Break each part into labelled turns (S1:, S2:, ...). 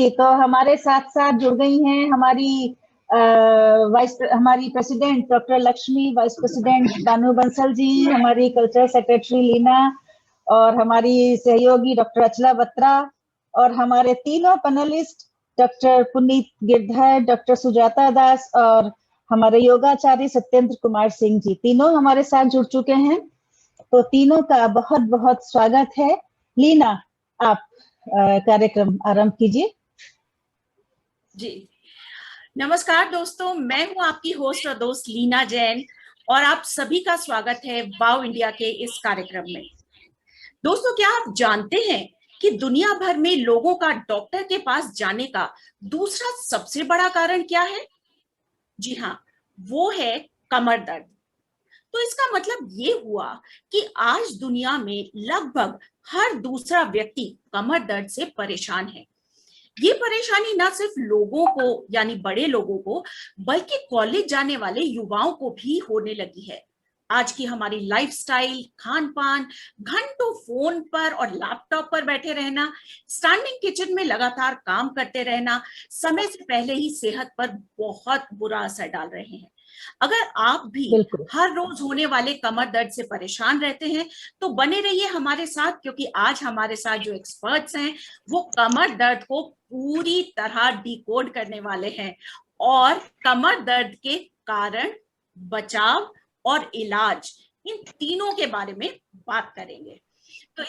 S1: जी, तो हमारे साथ साथ जुड़ गई हैं हमारी president doctor Lakshmi, vice president Banu Bansal ji, हमारी कल्चरल सेक्रेटरी लीना और हमारी सहयोगी डॉक्टर अचला बत्रा और हमारे तीनों panelist doctor Puneet Girdhar, doctor Sujata Das और हमारे योगाचार्य सत्येंद्र कुमार सिंह जी, तीनों हमारे साथ जुड़ चुके हैं। तो तीनों का बहुत बहुत स्वागत है। लीना, आप कार्यक्रम आरंभ कीजिए।
S2: जी, नमस्कार दोस्तों, मैं हूं आपकी होस्ट और दोस्त लीना जैन और आप सभी का स्वागत है वाव इंडिया के इस कार्यक्रम में। दोस्तों, क्या आप जानते हैं कि दुनिया भर में लोगों का डॉक्टर के पास जाने का दूसरा सबसे बड़ा कारण क्या है? जी हाँ, वो है कमर दर्द। तो इसका मतलब ये हुआ कि आज दुनिया में लगभग हर दूसरा व्यक्ति कमर दर्द से परेशान है। ये परेशानी न सिर्फ लोगों को यानी बड़े लोगों को बल्कि कॉलेज जाने वाले युवाओं को भी होने लगी है। आज की हमारी लाइफस्टाइल, खान पान, घंटों फोन पर और लैपटॉप पर बैठे रहना, स्टैंडिंग किचन में लगातार काम करते रहना समय से पहले ही सेहत पर बहुत बुरा असर डाल रहे हैं। अगर आप भी हर रोज होने वाले कमर दर्द से परेशान रहते हैं तो बने रहिए हमारे साथ, क्योंकि आज हमारे साथ जो एक्सपर्ट्स हैं वो कमर दर्द को पूरी तरह डिकोड करने वाले हैं और कमर दर्द के कारण, बचाव और इलाज, इन तीनों के बारे में बात करेंगे। तो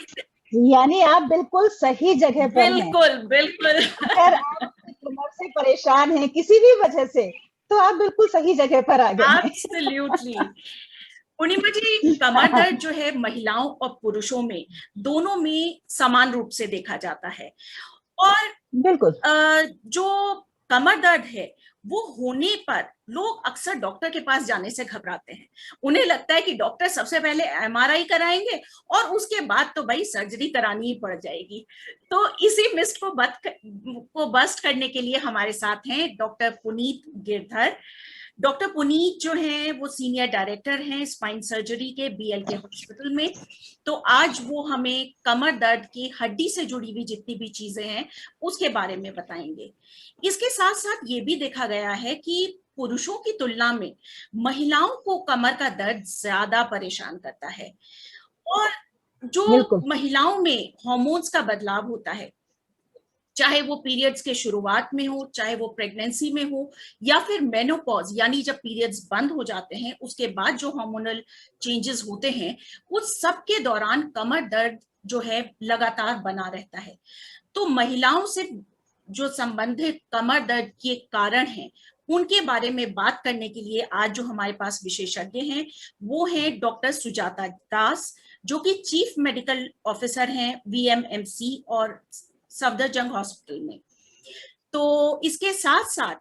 S1: यानी आप बिल्कुल सही जगह पर हैं।
S2: बिल्कुल
S1: अगर आप कमर से परेशान हैं किसी भी वजह से तो आप बिल्कुल सही जगह पर आ गए हैं।
S2: एब्सोल्युटली। पूर्णिमा जी, कमर दर्द जो है महिलाओं और पुरुषों में दोनों में समान रूप से देखा जाता है और
S1: बिल्कुल
S2: जो कमर दर्द है वो होने पर लोग अक्सर डॉक्टर के पास जाने से घबराते हैं। उन्हें लगता है कि डॉक्टर सबसे पहले एमआरआई कराएंगे और उसके बाद तो भाई सर्जरी करानी ही पड़ जाएगी। तो इसी मिस्ट को बस्ट करने के लिए हमारे साथ हैं डॉक्टर पुनीत गिरधर। डॉक्टर पुनीत जो हैं वो सीनियर डायरेक्टर हैं स्पाइन सर्जरी के बीएलके हॉस्पिटल में। तो आज वो हमें कमर दर्द की हड्डी से जुड़ी हुई जितनी भी चीजें हैं उसके बारे में बताएंगे। इसके साथ साथ ये भी देखा गया है कि पुरुषों की तुलना में महिलाओं को कमर का दर्द ज्यादा परेशान करता है और जो महिलाओं में हार्मोन्स का बदलाव होता है, चाहे वो पीरियड्स के शुरुआत में हो, चाहे वो प्रेगनेंसी में हो या फिर मेनोपॉज यानी जब पीरियड्स बंद हो जाते हैं उसके बाद जो हार्मोनल चेंजेस होते हैं, उस सब के दौरान कमर दर्द जो है लगातार बना रहता है। तो महिलाओं से जो संबंधित कमर दर्द के कारण हैं उनके बारे में बात करने के लिए आज जो हमारे पास विशेषज्ञ हैं वो हैं डॉक्टर सुजाता दास, जो कि चीफ मेडिकल ऑफिसर हैं वीएमएमसी और सफदरजंग हॉस्पिटल में। तो इसके साथ साथ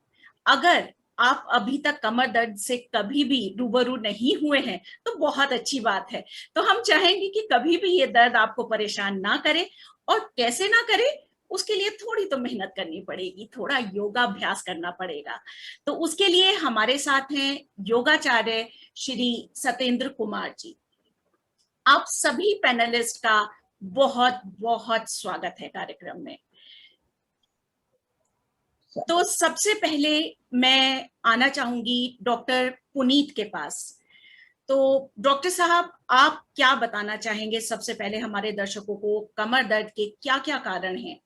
S2: अगर आप अभी तक कमर दर्द से कभी भी रूबरू नहीं हुए हैं तो बहुत अच्छी बात है। तो हम चाहेंगे कि कभी भी ये दर्द आपको परेशान ना करे, और कैसे ना करे उसके लिए थोड़ी तो मेहनत करनी पड़ेगी, थोड़ा योगाभ्यास करना पड़ेगा। तो उसके लिए हमारे साथ हैं योगाचार्य श्री सत्येंद्र कुमार जी। आप सभी पैनलिस्ट का बहुत बहुत स्वागत है कार्यक्रम में। तो सबसे पहले मैं आना चाहूंगी डॉक्टर पुनीत के पास। तो डॉक्टर साहब, आप क्या बताना चाहेंगे सबसे पहले हमारे दर्शकों को, कमर दर्द के क्या क्या कारण हैं?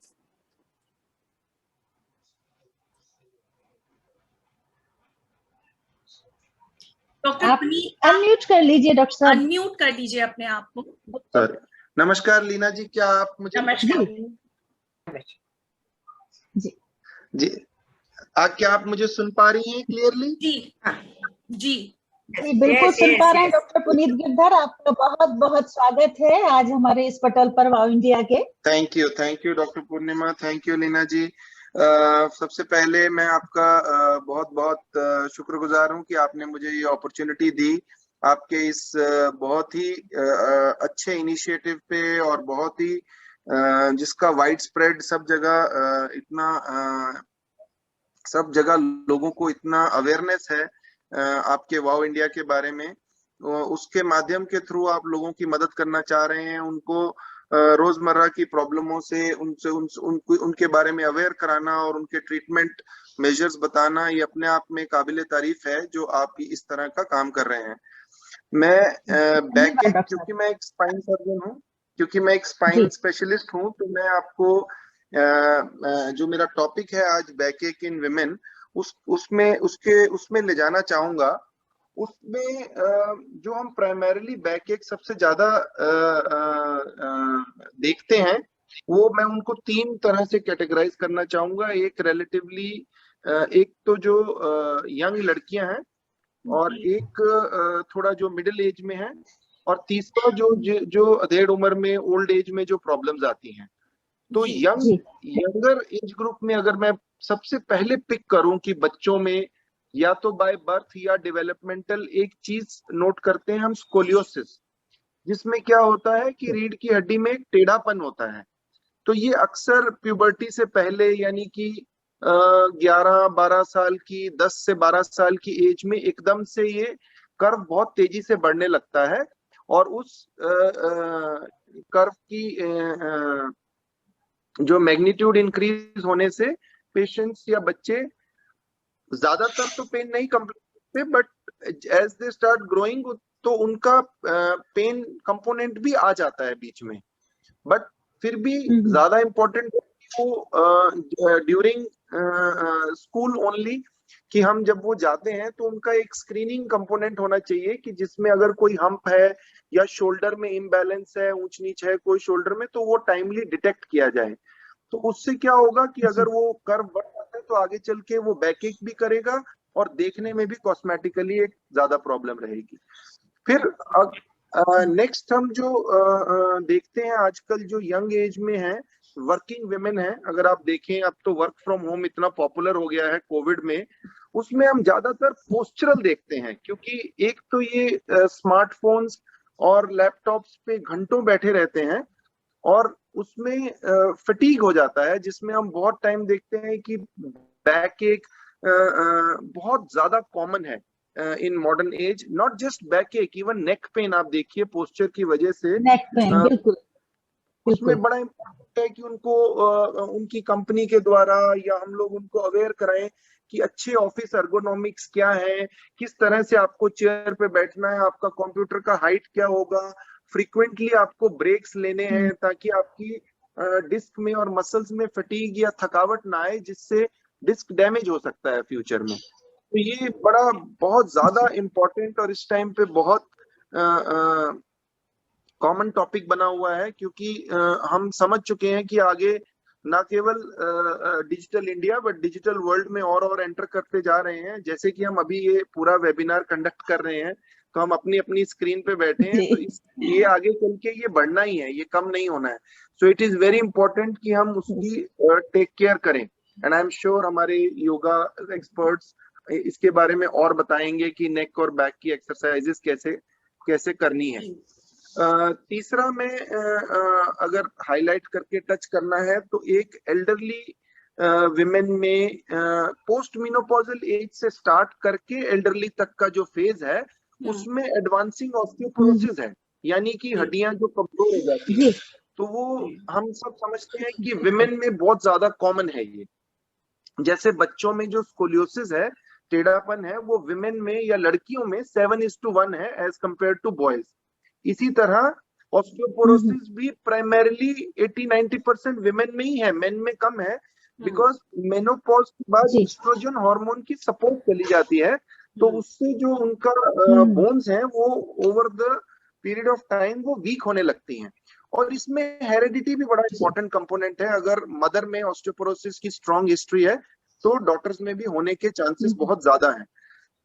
S2: डॉक्टर पुनीत,
S1: अनम्यूट कर लीजिए डॉक्टर साहब।
S2: अनम्यूट कर लीजिए अपने आप को।
S3: सॉरी। नमस्कार लीना जी, क्या आप मुझे
S1: जी
S3: जी क्या आप मुझे सुन पा रही हैं क्लियरली?
S2: जी
S1: बिल्कुल सुन पा रहे हैं। डॉक्टर पुनीत गिरधर, आपका बहुत बहुत स्वागत है आज हमारे इस पटल पर वाव इंडिया के।
S3: Thank you doctor Purnima, thank you Leena ji. सबसे पहले मैं आपका बहुत बहुत शुक्रगुजार हूं कि आपने मुझे ये अपॉर्चुनिटी दी। आपके इस बहुत ही अच्छे इनिशिएटिव पे और बहुत ही जिसका वाइड स्प्रेड सब जगह लोगों को इतना अवेयरनेस है आपके वाव इंडिया के बारे में, उसके माध्यम के थ्रू आप लोगों की मदद करना चाह रहे हैं, उनको रोजमर्रा की प्रॉब्लमों से उनके बारे में अवेयर कराना और उनके ट्रीटमेंट मेजर्स बताना, ये अपने आप में काबिले तारीफ है जो आप इस तरह का काम कर रहे हैं। मैं बैकएक, क्योंकि मैं एक स्पाइन सर्जन हूँ, क्योंकि मैं एक स्पाइन स्पेशलिस्ट हूँ, तो मैं आपको जो मेरा टॉपिक है आज बैकएक इन विमेन, उसमें ले जाना चाहूंगा। उसमें जो हम प्राइमरीली बैकएक सबसे ज्यादा देखते हैं, वो मैं उनको 3 तरह से कैटेगराइज करना चाहूंगा। एक रिलेटिवली, एक तो जो यंग लड़कियां हैं, और एक थोड़ा जो मिडिल एज में है, और तीसरा जो अधेड़ उम्र में, ओल्ड एज में जो प्रॉब्लम्स आती हैं। तो यंगर एज ग्रुप में अगर मैं सबसे पहले पिक करूं कि बच्चों में या तो बाय बर्थ या डेवलपमेंटल, एक चीज नोट करते हैं हम, स्कोलियोसिस, जिसमें क्या होता है कि रीढ़ की हड्डी में एक टेढ़ापन होता है। तो ये अक्सर प्यूबर्टी से पहले, यानी कि 11-12 साल की, 10 से 12 साल की एज में एकदम से ये कर्व बहुत तेजी से बढ़ने लगता है, और उस कर्व की जो मैग्नीट्यूड इंक्रीज होने से पेशेंट्स या बच्चे ज्यादातर तो पेन नहीं कंप्लेन करते, but as they start growing तो उनका पेन कंपोनेंट भी आ जाता है बीच में। बट फिर भी ज्यादा इम्पोर्टेंट वो ड्यूरिंग स्कूल ओनली, कि हम जब वो जाते हैं तो उनका एक स्क्रीनिंग कंपोनेंट होना चाहिए, कि जिसमें अगर कोई हम्प है या शोल्डर में इम्बैलेंस है, ऊंच नीच है कोई शोल्डर में, तो वो टाइमली डिटेक्ट किया जाए। तो उससे क्या होगा कि अगर वो कर्व बढ़ जाता है तो आगे चल के वो बैकएक भी करेगा, और देखने में भी कॉस्मेटिकली एक ज्यादा प्रॉब्लम रहेगी। फिर नेक्स्ट हम जो देखते हैं आजकल, जो यंग एज में है, वर्किंग विमेन है। अगर आप देखें, अब तो वर्क फ्रॉम होम इतना पॉपुलर हो गया है कोविड में, उसमें हम ज्यादातर पोस्चरल देखते हैं, क्योंकि एक तो ये स्मार्टफोन्स और लैपटॉप्स पे घंटों बैठे रहते हैं, और उसमें फटीग हो जाता है, जिसमें हम बहुत टाइम देखते हैं कि बैकएक बहुत ज्यादा कॉमन है in modern age. Not just बैकएक, even neck pain आप देखिए पोस्चर की वजह से।
S1: नेक पेन, बिल्कुल।
S3: उसमें बड़ा इम्पोर्टेंट है कि उनको उनकी कंपनी के द्वारा या हम लोग उनको अवेयर कराएं कि अच्छे ऑफिस एर्गोनॉमिक्स क्या है, किस तरह से आपको चेयर पे बैठना है, आपका कंप्यूटर का हाइट क्या होगा, फ्रीक्वेंटली आपको ब्रेक्स लेने हैं, ताकि आपकी डिस्क में और मसल्स में फटीग या थकावट ना आए, जिससे डिस्क डैमेज हो सकता है फ्यूचर में। तो ये बड़ा बहुत ज्यादा इम्पोर्टेंट और इस टाइम पे बहुत कॉमन टॉपिक बना हुआ है, क्योंकि हम समझ चुके हैं कि आगे ना केवल digital India but digital world में और एंटर करते जा रहे हैं। जैसे कि हम अभी ये पूरा वेबिनार कंडक्ट कर रहे हैं, तो हम अपनी अपनी स्क्रीन पे बैठे हैं, तो ये आगे चल के ये बढ़ना ही है, ये कम नहीं होना है। सो इट इज वेरी इंपॉर्टेंट कि हम उसकी टेक केयर करें, एंड आई एम श्योर हमारे योगा एक्सपर्ट्स इसके बारे में और बताएंगे कि नेक और बैक की एक्सरसाइजेस कैसे कैसे करनी है। तीसरा में अगर हाईलाइट करके टच करना है, तो एक एल्डरली विमेन में पोस्ट मेनोपॉजल एज से स्टार्ट करके एल्डरली तक का जो फेज है, उसमें एडवांसिंग ऑस्टियोपोरोसिस है, यानी कि हड्डियां जो कमजोर हो जाती है। तो वो हम सब समझते हैं कि विमेन में बहुत ज्यादा कॉमन है ये। जैसे बच्चों में जो स्कोलियोसिस है, टेढ़ापन है, वो विमेन में या लड़कियों में 7:1 है एज कंपेयर टू बॉयज। इसी तरह ऑस्टियोपोरोसिस भी प्राइमरीली 80-90% विमेन में ही है, मेन में कम है, बिकॉज मेनोपॉज के बाद एस्ट्रोजन हार्मोन की सपोर्ट चली जाती है, तो उससे जो उनका बोन्स हैं वो over the period of time वो वीक होने लगती हैं। और इसमें हेरिडिटी भी बड़ा इंपॉर्टेंट कंपोनेंट है। अगर मदर में ऑस्टियोपोरोसिस की स्ट्रॉन्ग हिस्ट्री है, तो डॉटर्स में भी होने के चांसेस बहुत ज्यादा हैं।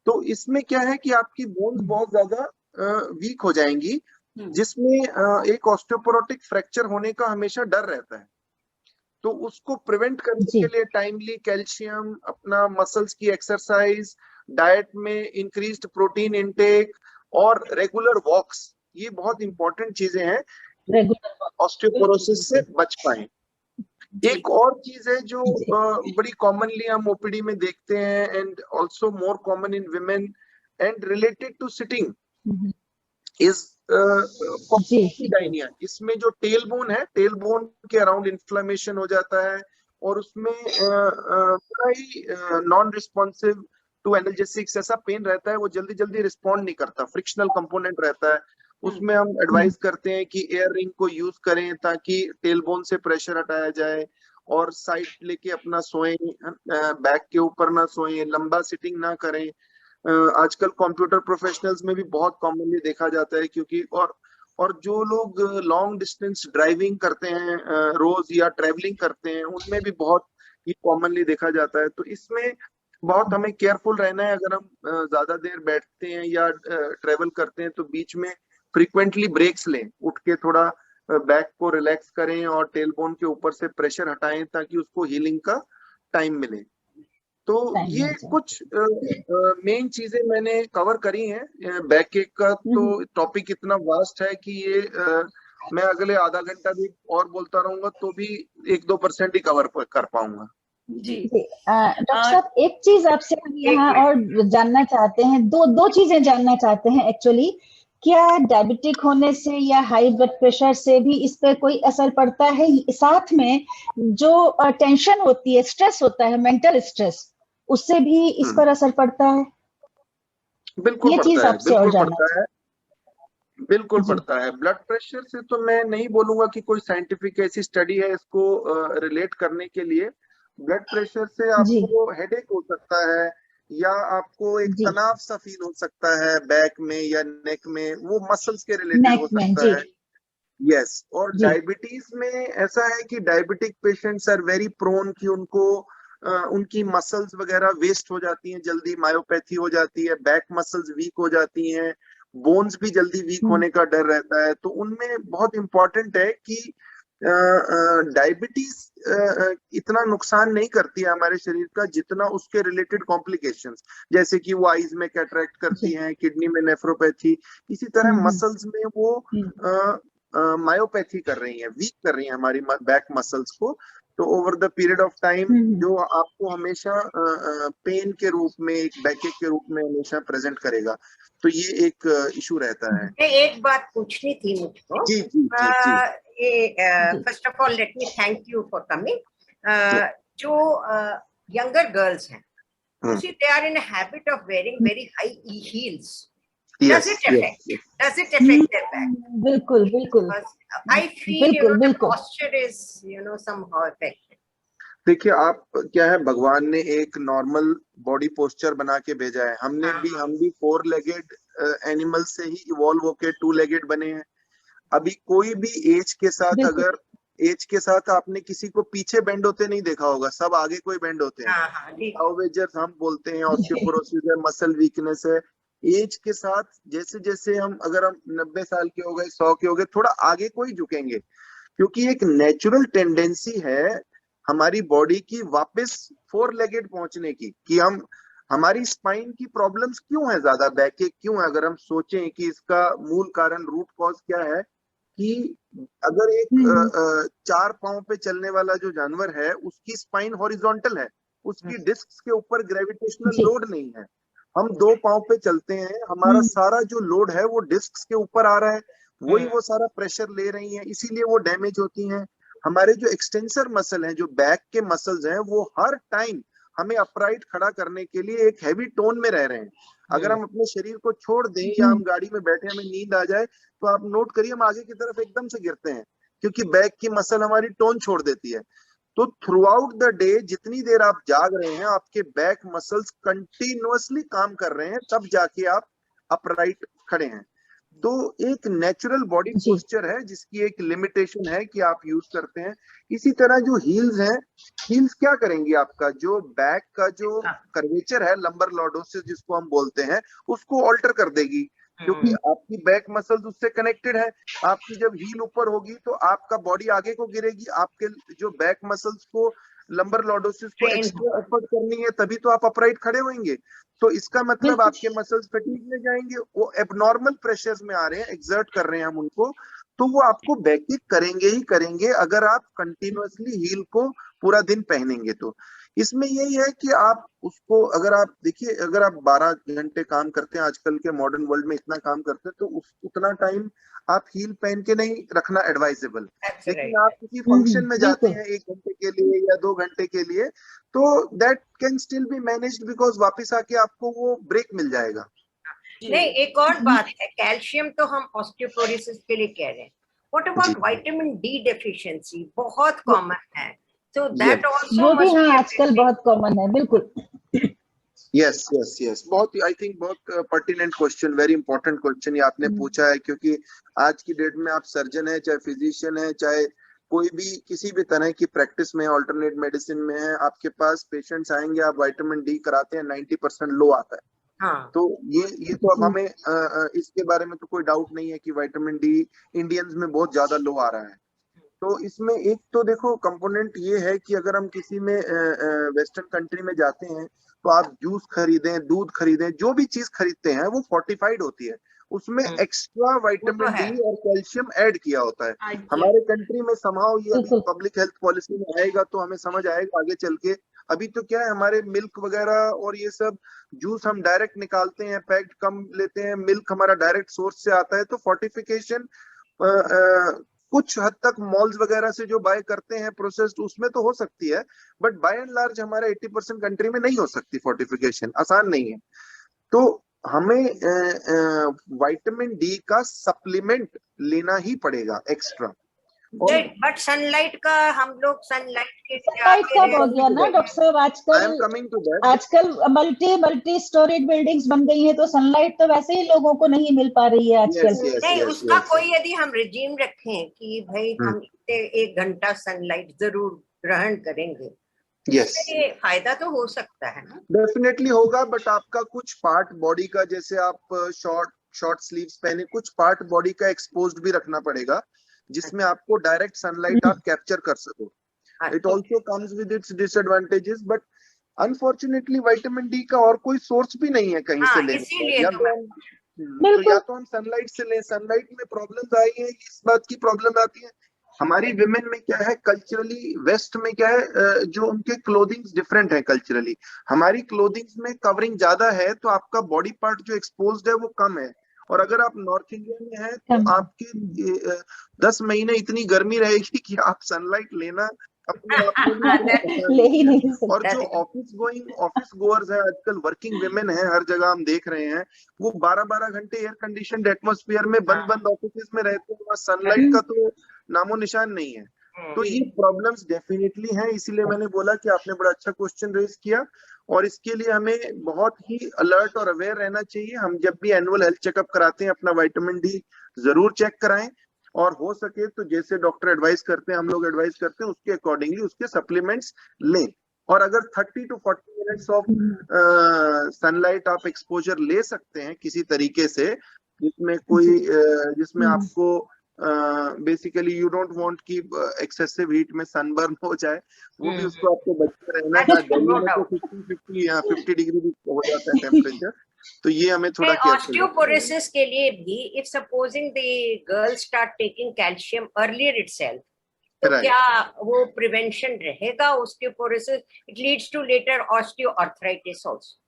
S3: तो इसमें क्या है कि आपकी बोन्स बहुत ज्यादा वीक हो जाएंगी, जिसमें एक ऑस्टियोपोरोटिक फ्रैक्चर होने का हमेशा डर रहता है। तो उसको प्रिवेंट करने के लिए टाइमली कैल्शियम, अपना मसल्स की एक्सरसाइज, डाइट में इंक्रीज्ड प्रोटीन इनटेक और रेगुलर वॉक्स, ये बहुत इंपॉर्टेंट चीजें हैं ऑस्टियोपोरोसिस से बच पाए। एक और चीज है जो बड़ी कॉमनली हम ओपीडी में देखते हैं, and also more common in women and related to sitting, is पॉलीसाइडाइनिया, इसमें जो टेल बोन है, टेल बोन के अराउंड इन्फ्लेमेशन हो जाता है और उसमें बड़ा ही नॉन रिस्पॉन्सिव टू एनाल्जेसिक्स ऐसा पेन रहता है, वो जल्दी जल्दी रिस्पॉन्ड नहीं करता, फ्रिक्शनल कंपोनेंट रहता है। उसमें हम एडवाइस करते हैं कि एयर रिंग को यूज करें ताकि टेल बोन से प्रेशर हटाया जाए और साइड लेके अपना सोएं, बैक के ऊपर ना सोएं, लंबा सिटिंग ना करें। आजकल कंप्यूटर प्रोफेशनल्स में भी बहुत कॉमनली देखा जाता है, क्योंकि और जो लोग लॉन्ग डिस्टेंस ड्राइविंग करते हैं रोज या ट्रेवलिंग करते हैं, उनमें भी बहुत ये कॉमनली देखा जाता है। तो इसमें बहुत हमें केयरफुल रहना है। अगर हम ज्यादा देर बैठते हैं या ट्रेवल करते हैं तो बीच में फ्रीक्वेंटली ब्रेक्स लें, उठ के थोड़ा बैक को रिलैक्स करें और टेलबोन के ऊपर से प्रेशर हटाएं ताकि उसको हीलिंग का टाइम मिले। तो ये कुछ मेन चीजें मैंने कवर करी हैं। बैक एक का तो टॉपिक इतना वास्ट है कि ये मैं अगले आधा घंटा भी और बोलता रहूंगा तो भी 1-2% ही कवर कर पाऊंगा।
S2: जी
S1: डॉक्टर साहब, एक चीज आपसे हम यहाँ और जानना चाहते हैं, दो चीजें जानना चाहते हैं एक्चुअली। क्या डायबिटिक होने से या हाई ब्लड प्रेशर से भी इस पर कोई असर पड़ता है? साथ में जो टेंशन होती है, स्ट्रेस होता है, मेंटल स्ट्रेस, उससे भी इस पर असर पड़ता है?
S3: बिल्कुल
S1: ये चीज
S3: पड़ता है,
S1: आपसे और
S3: बिल्कुल
S1: जानना
S3: पड़ता है, बिल्कुल पड़ता है। ब्लड प्रेशर से तो मैं नहीं बोलूंगा कि कोई साइंटिफिक ऐसी स्टडी है इसको रिलेट करने के लिए। ब्लड प्रेशर से आपको हेडेक हो सकता है या आपको एक तनाव सा फील हो सकता है बैक में या नेक में, वो मसल्स के रिलेटेड हो सकता है। यस, और डायबिटीज में ऐसा है कि diabetic patients are very prone कि उनको उनकी मसल्स वगैरह वेस्ट हो जाती हैं, जल्दी मायोपैथी हो जाती है, बैक मसल्स वीक हो जाती हैं, बोन्स भी जल्दी वीक होने का डर रहता है। तो उनमें बहुत इंपॉर्टेंट है कि डायबिटीज इतना नुकसान नहीं करती है हमारे शरीर का जितना उसके रिलेटेड कॉम्प्लिकेशंस, जैसे कि वो आईज में कैटरेक्ट करती हैं, किडनी में नेफ्रोपैथी, इसी तरह मसल्स में वो मायोपैथी कर रही है, वीक कर रही है हमारी बैक मसल्स को। तो over the period of time जो आपको हमेशा पेन के रूप में, एक बैकएक के रूप में हमेशा प्रेजेंट करेगा। तो ये एक इशू रहता है।
S4: एक बात पूछनी थी मुझको।
S3: जी जी जी
S4: ये first of all let me thank you for coming. जो यंगर गर्ल्स हैं, they are in a habit of wearing very high heels. Does it affect their back?
S1: बिल्कुल बिल्कुल।
S4: I feel the posture is somehow affected.
S3: देखिए, आप क्या है, भगवान ने एक नॉर्मल बॉडी पोस्चर बना के भेजा है। हम भी 4 लेगेड एनिमल से ही इवॉल्व होके 2 लेगेड बने हैं। अभी कोई भी एज के साथ, अगर एज के साथ आपने किसी को पीछे बेंड होते नहीं देखा होगा, सब आगे कोई बेंड होते हैं। आउवेजर्स हम बोलते हैं, ऑस्टियोपोरोसिस है, मसल वीकनेस है। एज के साथ जैसे जैसे अगर हम 90 साल के हो गए, 100 के हो गए, थोड़ा आगे को ही झुकेंगे, क्योंकि एक नेचुरल टेंडेंसी है हमारी बॉडी की वापस 4 लेगेड पहुंचने की। कि हमारी स्पाइन की प्रॉब्लम्स क्यों है, ज्यादा बैकएक क्यों है? अगर हम सोचें कि इसका मूल कारण, रूट कॉज क्या है, कि अगर एक 4 पांव पे चलने वाला जो जानवर है उसकी स्पाइन हॉरिजॉन्टल है, उसकी डिस्क के ऊपर ग्रेविटेशनल लोड नहीं है। हम 2 पांव पे चलते हैं, हमारा सारा जो लोड है वो डिस्क के ऊपर आ रहा है, वही वो सारा प्रेशर ले रही है, इसीलिए वो डैमेज होती हैं। हमारे जो एक्सटेंसर मसल हैं, जो बैक के मसल्स हैं, वो हर टाइम हमें अपराइट खड़ा करने के लिए एक हैवी टोन में रह रहे हैं। अगर हम अपने शरीर को छोड़ दें या हम गाड़ी में बैठे हमें नींद आ जाए, तो आप नोट करिए हम आगे की तरफ एकदम से गिरते हैं, क्योंकि बैक की मसल हमारी टोन छोड़ देती है। तो थ्रू आउट द डे जितनी देर आप जाग रहे हैं, आपके बैक मसल्स कंटिन्यूअसली काम कर रहे हैं, तब जाके आप अपराइट खड़े हैं। तो एक नेचुरल बॉडी पोस्चर है जिसकी एक लिमिटेशन है कि आप यूज करते हैं। इसी तरह जो हील्स हैं, हील्स क्या करेंगी, आपका जो बैक का जो कर्वेचर है, लंबर लॉर्डोसिस जिसको हम बोलते हैं, उसको ऑल्टर कर देगी, क्योंकि आपकी बैक मसल्स उससे कनेक्टेड है। आपकी जब हील ऊपर होगी तो आपका बॉडी आगे को गिरेगी, आपके जो बैक मसल्स को, लंबर लॉर्डोसिस को एक्स्ट्रा एफर्ट करनी है, तभी तो आप अपराइट खड़े होंगे। तो इसका मतलब आपके मसल्स फटीग में जाएंगे, वो एबनॉर्मल प्रेशर्स में आ रहे हैं, एक्सर्ट कर रहे हैं हम उनको, तो वो आपको बैककिक करेंगे ही करेंगे अगर आप कंटिन्यूअसली हील को पूरा दिन पहनेंगे। तो इसमें यही है कि आप उसको, अगर आप देखिए, अगर आप 12 घंटे काम करते हैं, आजकल के मॉडर्न वर्ल्ड में इतना काम करते हैं, तो उतना टाइम आप हील पहन के नहीं रखना एडवाइजेबल। लेकिन आप किसी फंक्शन में जाते हैं 1 घंटे के लिए या 2 घंटे के लिए, तो that can still be managed, because वापस आके आपको वो ब्रेक मिल जाएगा।
S4: नहीं, एक और बात है, कैल्शियम तो हम ऑस्टियोपोरोसिस के लिए कह रहे हैं, what about vitamin D deficiency? बहुत कॉमन है, so that also
S1: वो भी
S4: must
S1: हाँ
S4: be
S1: आजकल बहुत कॉमन है, बिल्कुल।
S3: यस यस यस, बहुत, आई थिंक बहुत pertinent question, very important question ये आपने पूछा है, क्योंकि आज की डेट में आप सर्जन है, चाहे फिजिशियन है, चाहे कोई भी किसी भी तरह की प्रैक्टिस में, अल्टरनेट मेडिसिन में है, आपके पास पेशेंट्स आएंगे, आप विटामिन डी कराते हैं, 90% लो आता है।
S4: हाँ।
S3: तो ये तो अब हमें इसके बारे में तो कोई डाउट नहीं है कि विटामिन डी इंडियंस में बहुत ज्यादा लो आ रहा है। तो इसमें एक तो देखो कंपोनेंट ये है कि अगर हम किसी में वेस्टर्न कंट्री में जाते हैं, तो आप जूस खरीदें, दूध खरीदें, जो भी चीज खरीदते हैं वो फोर्टिफाइड होती है, उसमें एक्स्ट्रा विटामिन डी और कैल्शियम ऐड किया होता है। हमारे कंट्री में समहाउ ये अभी पब्लिक हेल्थ पॉलिसी में आएगा तो हमें समझ आएगा आगे चल के। अभी तो क्या है, हमारे मिल्क वगैरह और ये सब जूस हम डायरेक्ट निकालते हैं, पैक्ड कम लेते हैं, मिल्क हमारा डायरेक्ट सोर्स से आता है, तो फोर्टिफिकेशन कुछ हद तक मॉल्स वगैरह से जो बाय करते हैं प्रोसेस्ड, उसमें तो हो सकती है, बट बाय एंड लार्ज हमारे 80% कंट्री में नहीं हो सकती फोर्टिफिकेशन, आसान नहीं है। तो हमें विटामिन डी का सप्लीमेंट लेना ही पड़ेगा एक्स्ट्रा।
S4: बट सनलाइट का हम लोग सनलाइट के
S1: सनलाइट का हो गया ना डॉक्टर साहब, आजकल मल्टी स्टोरेज बिल्डिंग्स बन गई है, तो सनलाइट तो वैसे ही लोगों को नहीं मिल पा रही है आजकल।
S4: नहीं, उसका कोई यदि हम रिजीम रखें कि भाई हम 1 घंटा सनलाइट जरूर ग्रहण करेंगे, इससे फायदा तो हो सकता है ना?
S3: डेफिनेटली होगा, बट आपका कुछ पार्ट बॉडी का, जैसे आप शॉर्ट स्लीव्स पहने, कुछ पार्ट बॉडी का एक्सपोज्ड भी रखना पड़ेगा, जिसमें आपको डायरेक्ट सनलाइट आप कैप्चर कर सको। It also comes with its disadvantages, but unfortunately vitamin D का और कोई सोर्स भी नहीं है कहीं से लेने, या तो हम सनलाइट से लें। सनलाइट में प्रॉब्लम आई है, इस बात की प्रॉब्लम आती है हमारी विमेन में, क्या है कल्चरली, वेस्ट में क्या है, जो उनके क्लोथिंग्स डिफरेंट है कल्चरली। हमारी क्लोथिंग्स में कवरिंग ज्यादा है, तो आपका बॉडी पार्ट जो एक्सपोज्ड है वो कम है। और अगर आप नॉर्थ इंडिया में हैं तो आपके 10 महीने इतनी गर्मी रहेगी कि आप सनलाइट लेना अपने आप में
S1: ले ही नहीं सकते।
S3: और जो ऑफिस गोअर्स है आजकल, वर्किंग विमेन है, हर जगह हम देख रहे हैं, वो 12-12 घंटे एयर कंडीशनड एटमॉस्फेयर में बंद ऑफिस में रहते हैं, सनलाइट का तो नामो निशान नहीं है। तो ये प्रॉब्लम्स डेफिनेटली हैं, इसीलिए मैंने बोला कि आपने बड़ा अच्छा क्वेश्चन रेज किया, और इसके लिए हमें बहुत ही अलर्ट और अवेयर रहना चाहिए। हम जब भी एनुअल हेल्थ चेकअप कराते हैं, अपना विटामिन डी जरूर चेक कराएं, और हो सके तो जैसे डॉक्टर एडवाइस करते हैं, हम लोग एडवाइस करते हैं, उसके अकॉर्डिंगली उसके सप्लीमेंट्स लें। और अगर 30 to 40 मिनट्स ऑफ सनलाइट आप एक्सपोजर ले सकते हैं किसी तरीके से, जिसमें आपको बेसिकली यू डोंट वांट कि एक्सेसिव हीट में सनबर्न हो जाए, वो भी उसको आपको बचते रहना है। दिल्ली में तो 50 डिग्री भी हो जाता है टेम्परेचर, तो ये हमें थोड़ा
S4: ऑस्टियोपोरोसिस के लिए भी, if supposing the girl start taking calcium earlier itself, तो क्या वो प्रिवेंशन रहेगा osteoporosis? It leads to later osteoarthritis also.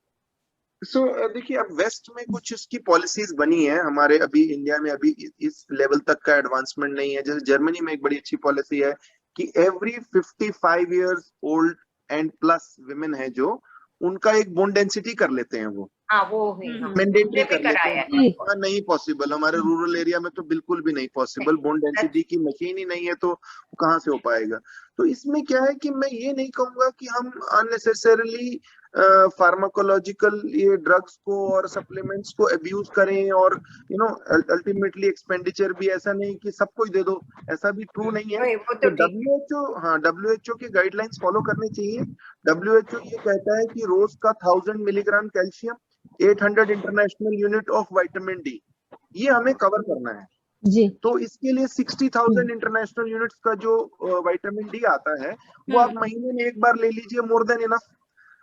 S3: So देखिए, अब वेस्ट में कुछ इसकी पॉलिसीज बनी है, हमारे अभी इंडिया में अभी इस लेवल तक का एडवांसमेंट नहीं है। जैसे जर्मनी में एक बड़ी अच्छी पॉलिसी है कि every 55 years old and plus women है जो, उनका एक बोन डेंसिटी कर लेते हैं वो।
S4: वो
S3: मैंडेटरी कर लेते हैं। नहीं पॉसिबल, हमारे रूरल एरिया में तो बिल्कुल भी नहीं पॉसिबल, बोन डेंसिटी की मशीन ही नहीं है, तो कहाँ से हो पाएगा। तो इसमें क्या है कि मैं ये नहीं कहूंगा कि हम अननेसेसरीली फार्माकोलॉजिकल ये ड्रग्स को और सप्लीमेंट्स को अब्यूज करें, और अल्टीमेटली एक्सपेंडिचर भी ऐसा नहीं कि सबको ही दे दो, ऐसा भी ट्रू नहीं है। तो WHO की गाइडलाइंस फॉलो करनी चाहिए। WHO ये कहता है कि रोज का 1000 milligram calcium, 800 international unit of vitamin D, ये हमें कवर करना है जी। तो इसके लिए 60,000 इंटरनेशनल यूनिट्स का जो विटामिन डी आता है, वो आप महीने में एक बार ले लीजिए, मोर देन इनफ।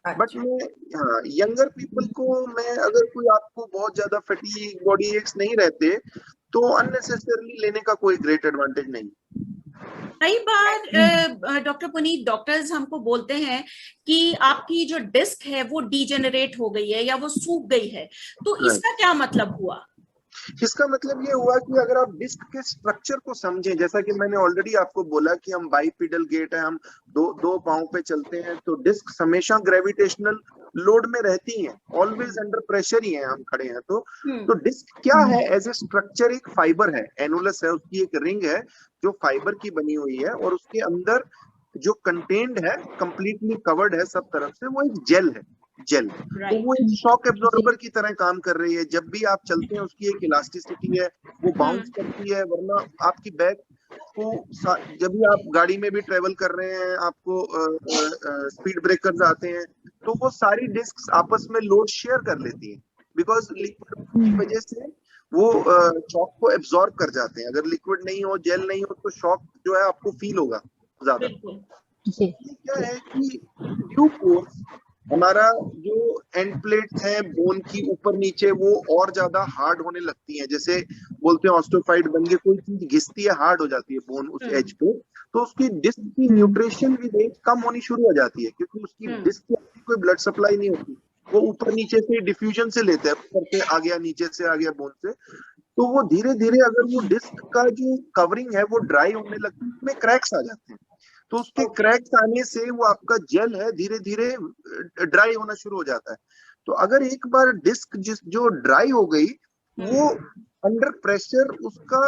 S3: बट मैं यंगर पीपल को, मैं अगर कोई आपको बहुत ज्यादा फटीग, बॉडी एक्स नहीं रहते, तो अननेसेसरली लेने का कोई ग्रेट एडवांटेज नहीं।
S2: कई बार डॉक्टर पुनीत, डॉक्टर्स हमको बोलते हैं कि आपकी जो डिस्क है वो डीजेनरेट हो गई है या वो सूख गई है, तो इसका क्या मतलब हुआ?
S3: इसका मतलब ये हुआ कि अगर आप डिस्क के स्ट्रक्चर को समझें, जैसा कि मैंने ऑलरेडी आपको बोला कि हम बाइपिडल गेट है, हम दो पांव पे चलते हैं, तो डिस्क हमेशा ग्रेविटेशनल लोड में रहती हैं, ऑलवेज अंडर प्रेशर ही है, हम खड़े हैं तो डिस्क क्या है एज ए स्ट्रक्चर? एक फाइबर है, एनुलस है, उसकी एक रिंग है जो फाइबर की बनी हुई है, और उसके अंदर जो कंटेन्ड है, कंप्लीटली कवर्ड है सब तरफ से, वो एक जेल है, जेल। तो वो एक शॉक एब्जॉर्बर की तरह काम कर रही है, जब भी आप चलते हैं उसकी एक इलास्टिसिटी है, वो बाउंस करती है, वरना आपकी बैक को जब भी आप गाड़ी में भी ट्रेवल कर रहे हैं, आपको स्पीड ब्रेकर्स आते हैं, तो वो सारी डिस्क आपस में लोड शेयर कर लेती है, बिकॉज लिक्विड की वजह से वो शॉक को एब्जॉर्ब कर जाते हैं। अगर लिक्विड नहीं हो, जेल नहीं हो, तो शॉक जो है आपको फील होगा ज्यादा। क्या है कि ड्यू कोर्स हमारा जो एंड प्लेट्स हैं बोन की ऊपर नीचे, वो और ज्यादा हार्ड होने लगती हैं, जैसे बोलते हैं ऑस्टियोफाइड बन के कोई चीज घिसती है, हार्ड हो जाती है बोन उस एज पे, तो उसकी डिस्क की न्यूट्रिशन भी रेंज कम होनी शुरू हो जाती है, क्योंकि उसकी डिस्क की कोई ब्लड सप्लाई नहीं होती, वो ऊपर नीचे से डिफ्यूजन से लेते हैं, ऊपर से आ गया, नीचे से आ गया बोन से, तो वो धीरे धीरे अगर वो डिस्क का जो कवरिंग है वो ड्राई होने लगती है, उसमें क्रैक्स आ जाते हैं, तो उसके क्रैक्स आने से वो आपका जेल है धीरे धीरे ड्राई होना शुरू हो जाता है। तो अगर एक बार डिस्क जो ड्राई हो गई, वो अंडर प्रेशर उसका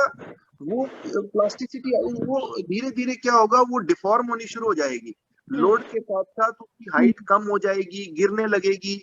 S3: वो प्लास्टिसिटी, वो धीरे धीरे क्या होगा, वो डिफॉर्म होनी शुरू हो जाएगी, लोड के साथ साथ उसकी हाइट कम हो जाएगी, गिरने लगेगी,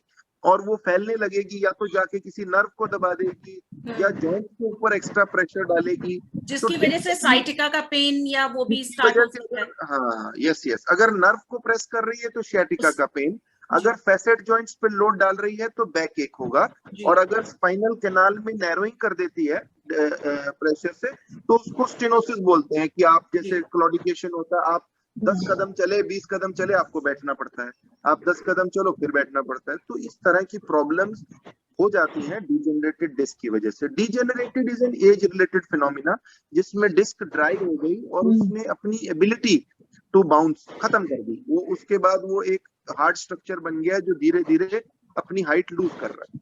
S3: और वो फैलने लगेगी, या तो जाके किसी नर्व को दबा देगी या जॉइंट के ऊपर एक्स्ट्रा प्रेशर डालेगी,
S2: जिसकी वजह से साइटिका का पेन या वो भी स्टार्ट हो सकता है।
S3: हाँ, यस, अगर नर्व को प्रेस कर रही है तो सियाटिका का पेन, अगर फैसेट जॉइंट्स पे लोड डाल रही है तो बैक एक होगा, और अगर स्पाइनल कैनाल में नैरोइंग कर देती है प्रेशर से, तो उसको स्टेनोसिस बोलते हैं, कि आप जैसे क्लॉडिकेशन होता है, आप 10 कदम चले, 20 कदम चले, आपको बैठना पड़ता है, आप 10 कदम चलो फिर बैठना पड़ता है, तो इस तरह की प्रॉब्लम्स हो जाती हैं डीजेनरेटेड डिस्क की वजह से। Degenerated is an age related phenomena, जिसमें डिस्क ड्राई हो गई और उसने अपनी एबिलिटी टू बाउंस खत्म कर दी, वो उसके बाद वो एक हार्ड स्ट्रक्चर बन गया जो धीरे धीरे अपनी हाइट लूज कर रहा है।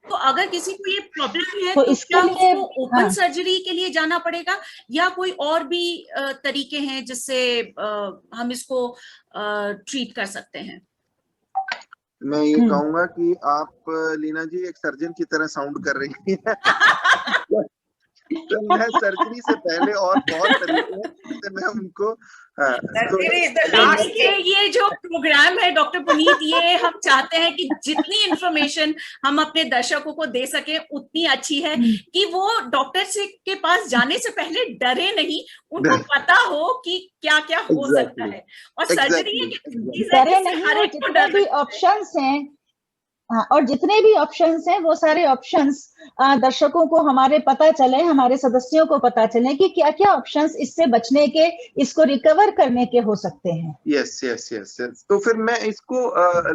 S2: तो अगर किसी को ये प्रॉब्लम है तो क्या उसको ओपन सर्जरी के लिए जाना पड़ेगा, या कोई और भी तरीके हैं जिससे हम इसको ट्रीट कर सकते हैं?
S3: मैं ये कहूंगा कि आप लीना जी एक सर्जन की तरह साउंड कर रही है। तो मैं सर्जरी से पहले और बहुत तरीके हैं जिससे मैं उनको
S2: ये जो प्रोग्राम है डॉक्टर पुनीत, ये हम चाहते हैं कि जितनी इंफॉर्मेशन हम अपने दर्शकों को दे सके उतनी अच्छी है, कि वो डॉक्टर से के पास जाने से पहले डरे नहीं, उनको पता हो कि क्या क्या हो सकता है, और सर्जरी हर एक को डर
S1: ऑप्शंस हैं। हाँ, और जितने भी ऑप्शंस हैं वो सारे ऑप्शंस दर्शकों को हमारे पता चले, हमारे सदस्यों को पता चले कि क्या क्या ऑप्शंस इससे बचने के, इसको रिकवर करने के हो सकते हैं।
S3: यस। तो फिर मैं इसको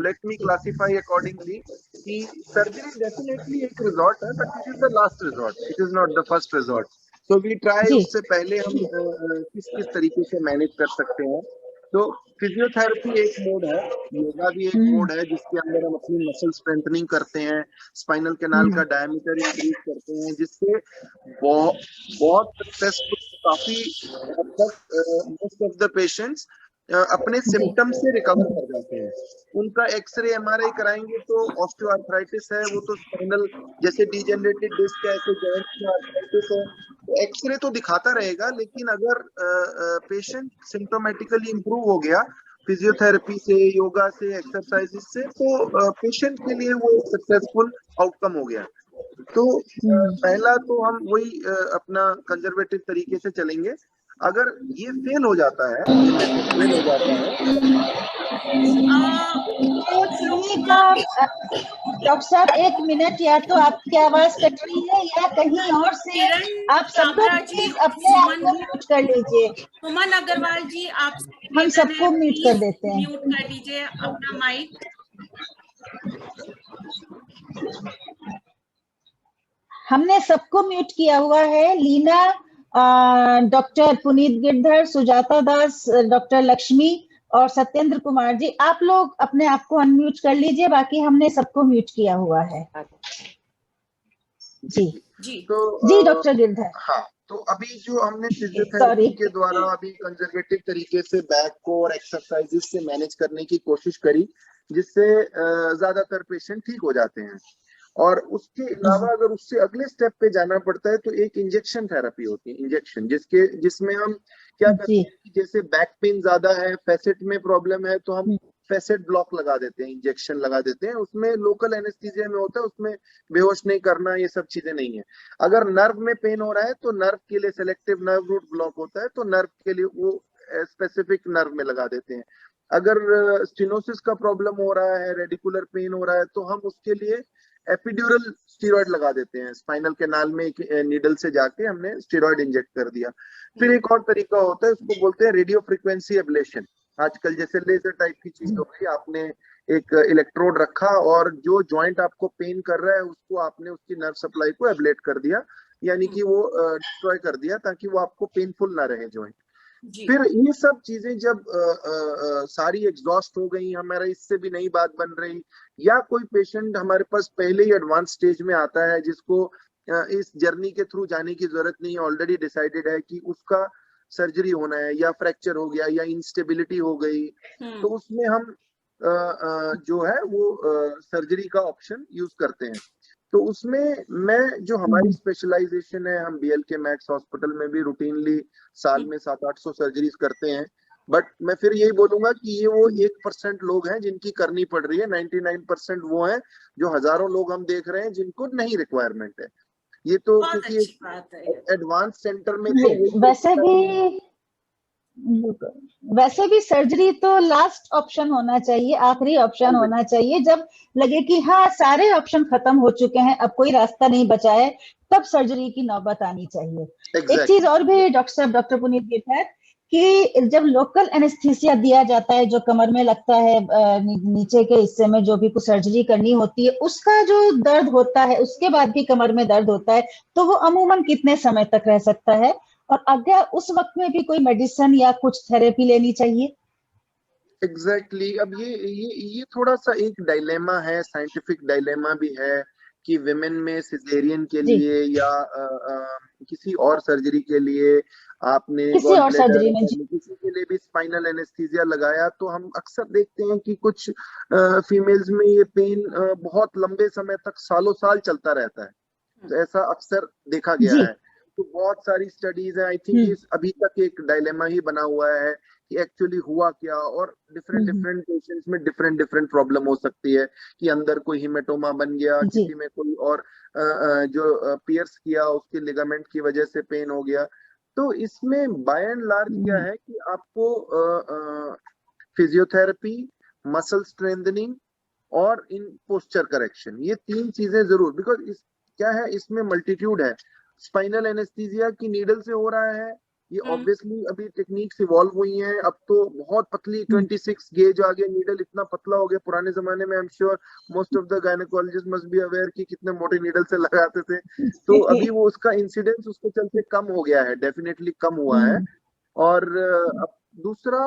S3: लेट मी क्लासिफाई अकॉर्डिंगली कि सर्जरी डेफिनेटली एक रिजॉर्ट है, but it is the last resort, it is not the first resort. So we try, उससे पहले हम किस तरीके से मैनेज कर सकते हैं। तो फिजियोथेरेपी एक मोड है, योगा भी एक मोड है, जिसके अंदर हम अपनी मसल स्ट्रेंथनिंग करते हैं, स्पाइनल कैनाल का डायमीटर इंक्रीज करते हैं, जिससे बहुत सक्सेसफुल, काफी हद तक मोस्ट ऑफ द पेशेंट्स अपने सिम्टम्स से रिकवर कर जाते हैं। उनका एक्सरे एमआरआई कराएंगे तो ऑस्टियोआर्थराइटिस है, वो तो स्पाइनल जैसे डीजेनरेटेड डिस्क है, ऐसे जॉइंट में आर्थराइटिस है, तो एक्सरे तो दिखाता रहेगा, लेकिन अगर पेशेंट सिम्टोमेटिकली इंप्रूव हो गया फिजियोथेरेपी से, योगा से, एक्सरसाइजेस से, तो पेशेंट के लिए वो सक्सेसफुल आउटकम हो गया। तो पहला तो हम वही अपना कंजर्वेटिव तरीके से चलेंगे। अगर ये फेल हो जाता है,
S1: डॉक्टर साहब 1 मिनट, या तो आपकी आवाज कट रही है या कहीं और से, आप सबको प्लीज अपने आप को म्यूट कर लीजिए।
S2: सुमन अग्रवाल जी, आप
S1: हम सबको म्यूट कर देते हैं,
S2: म्यूट कर दीजिए अपना माइक।
S1: हमने सबको म्यूट किया हुआ है। लीना डॉक्टर पुनीत गिरधर, सुजाता दास, डॉक्टर लक्ष्मी और सत्येंद्र कुमार जी, आप लोग अपने आप को अनम्यूट कर लीजिए, बाकी हमने सबको म्यूट किया हुआ है। जी
S2: जी
S3: तो
S1: डॉक्टर गिरधर।
S3: हाँ, तो अभी जो हमने
S1: सॉरी।
S3: फिजियोथेरेपी के द्वारा अभी कंजर्वेटिव तरीके से बैक को और एक्सरसाइजेस से मैनेज करने की कोशिश करी, जिससे ज्यादातर पेशेंट ठीक हो जाते हैं। और उसके अलावा अगर उससे अगले स्टेप पे जाना पड़ता है तो एक इंजेक्शन थेरेपी होती है, इंजेक्शन, जिसमें हम क्या करते
S1: जी।
S3: हैं कि जैसे बैक पेन ज्यादा है, फैसेट में प्रॉब्लम है, तो हम फैसेट ब्लॉक लगा देते हैं, इंजेक्शन लगा देते हैं। उसमें लोकल एनेस्थीसिया में होता है, उसमें बेहोश नहीं करना, ये सब चीजें नहीं है। अगर नर्व में पेन हो रहा है तो नर्व के लिए सेलेक्टिव नर्व रूट ब्लॉक होता है, तो नर्व के लिए वो स्पेसिफिक नर्व में लगा देते हैं। अगर स्टेनोसिस का प्रॉब्लम हो रहा है, रेडिकुलर पेन हो रहा है, तो हम उसके लिए एपिड्यूरल स्टीरॉयड लगा देते हैं। स्पाइनल कैनाल में एक नीडल से जाके हमने स्टीरॉयड इंजेक्ट कर दिया। फिर एक और तरीका होता है, उसको बोलते हैं रेडियो फ्रीक्वेंसी एब्लेशन। आजकल जैसे लेजर टाइप की चीज हो गई, आपने एक इलेक्ट्रोड रखा और जो जॉइंट आपको पेन कर रहा है उसको आपने उसकी नर्व सप्लाई को एब्लेट कर दिया, यानी कि वो डिस्ट्रॉय कर दिया, ताकि वो आपको पेनफुल ना रहे जॉइंट। फिर ये सब चीजें जब सारी एग्जॉस्ट हो गई, हमारा इससे भी नई बात बन रही, या कोई पेशेंट हमारे पास पहले ही एडवांस स्टेज में आता है जिसको इस जर्नी के थ्रू जाने की जरूरत नहीं है, ऑलरेडी डिसाइडेड है कि उसका सर्जरी होना है, या फ्रैक्चर हो गया, या इंस्टेबिलिटी हो गई, तो उसमें हम जो है वो सर्जरी का ऑप्शन यूज करते हैं। तो उसमें मैं जो हमारी स्पेशलाइजेशन है, हम बीएलके मैक्स हॉस्पिटल में भी रूटीनली साल में 700-800 सर्जरीज करते हैं। बट मैं फिर यही बोलूंगा कि ये वो 1% लोग हैं जिनकी करनी पड़ रही है, 99% वो हैं जो हजारों लोग हम देख रहे हैं जिनको नहीं रिक्वायरमेंट है। ये तो
S2: बहुत
S3: क्योंकि
S2: अच्छी बात है।
S3: एडवांस सेंटर में तो
S1: वैसे भी सर्जरी तो लास्ट ऑप्शन होना चाहिए, आखिरी ऑप्शन होना चाहिए। जब लगे कि हाँ सारे ऑप्शन खत्म हो चुके हैं, अब कोई रास्ता नहीं बचा है, तब सर्जरी की नौबत आनी चाहिए। एक चीज और भी डॉक्टर पुनीत गिरधर, कि जब लोकल एनेस्थीसिया दिया जाता है, जो कमर में लगता है, नीचे के हिस्से में जो भी कुछ सर्जरी करनी होती है, उसका जो दर्द होता है, उसके बाद भी कमर में दर्द होता है, तो वो अमूमन कितने समय तक रह सकता है, और अगर उस वक्त में भी कोई मेडिसिन या कुछ थेरेपी लेनी चाहिए?
S3: एग्जैक्टली अब ये थोड़ा सा एक डायलेमा है, साइंटिफिक डायलेमा भी है कि विमेन में सिजेरियन के लिए या किसी और सर्जरी के लिए आपने
S1: किसी
S3: गॉल
S1: और सर्जरी में
S3: ब्लैडर, किसी के लिए भी स्पाइनल एनेस्थीसिया लगाया, तो हम अक्सर देखते हैं कि कुछ फीमेल्स में ये पेन बहुत लंबे समय तक, सालों साल चलता रहता है। तो ऐसा अक्सर देखा गया है। तो बहुत सारी स्टडीज है, आई थिंक अभी तक एक डायलेमा ही बना हुआ है कि एक्चुअली हुआ क्या, और डिफरेंट पेशेंट्स में डिफरेंट प्रॉब्लम हो सकती है कि अंदर कोई हिमेटोमा बन गया, किसी में कोई और जो पियर्स किया उसके लिगामेंट की वजह से पेन हो गया। तो इसमें बाय एंड लार्ज क्या है कि आपको फिजियोथेरेपी, मसल स्ट्रेंथनिंग और इन पोस्चर करेक्शन, ये 3 चीजें जरूर, बिकॉज इस क्या है, इसमें मल्टीट्यूड है। स्पाइनल एनेस्थीसिया की नीडल से हो रहा है, ये ऑब्वियसली अभी टेक्निक्स इवॉल्व हुई हैं, अब तो बहुत पतली 26 गेज आ गया, नीडल इतना पतला हो गया। पुराने जमाने में I am sure most of the gynaecologist must be aware कि कितने मोटे नीडल से लगाते थे। तो अभी वो उसका इंसिडेंस उसके चलते कम हो गया है, डेफिनेटली कम हुआ है। और अब दूसरा,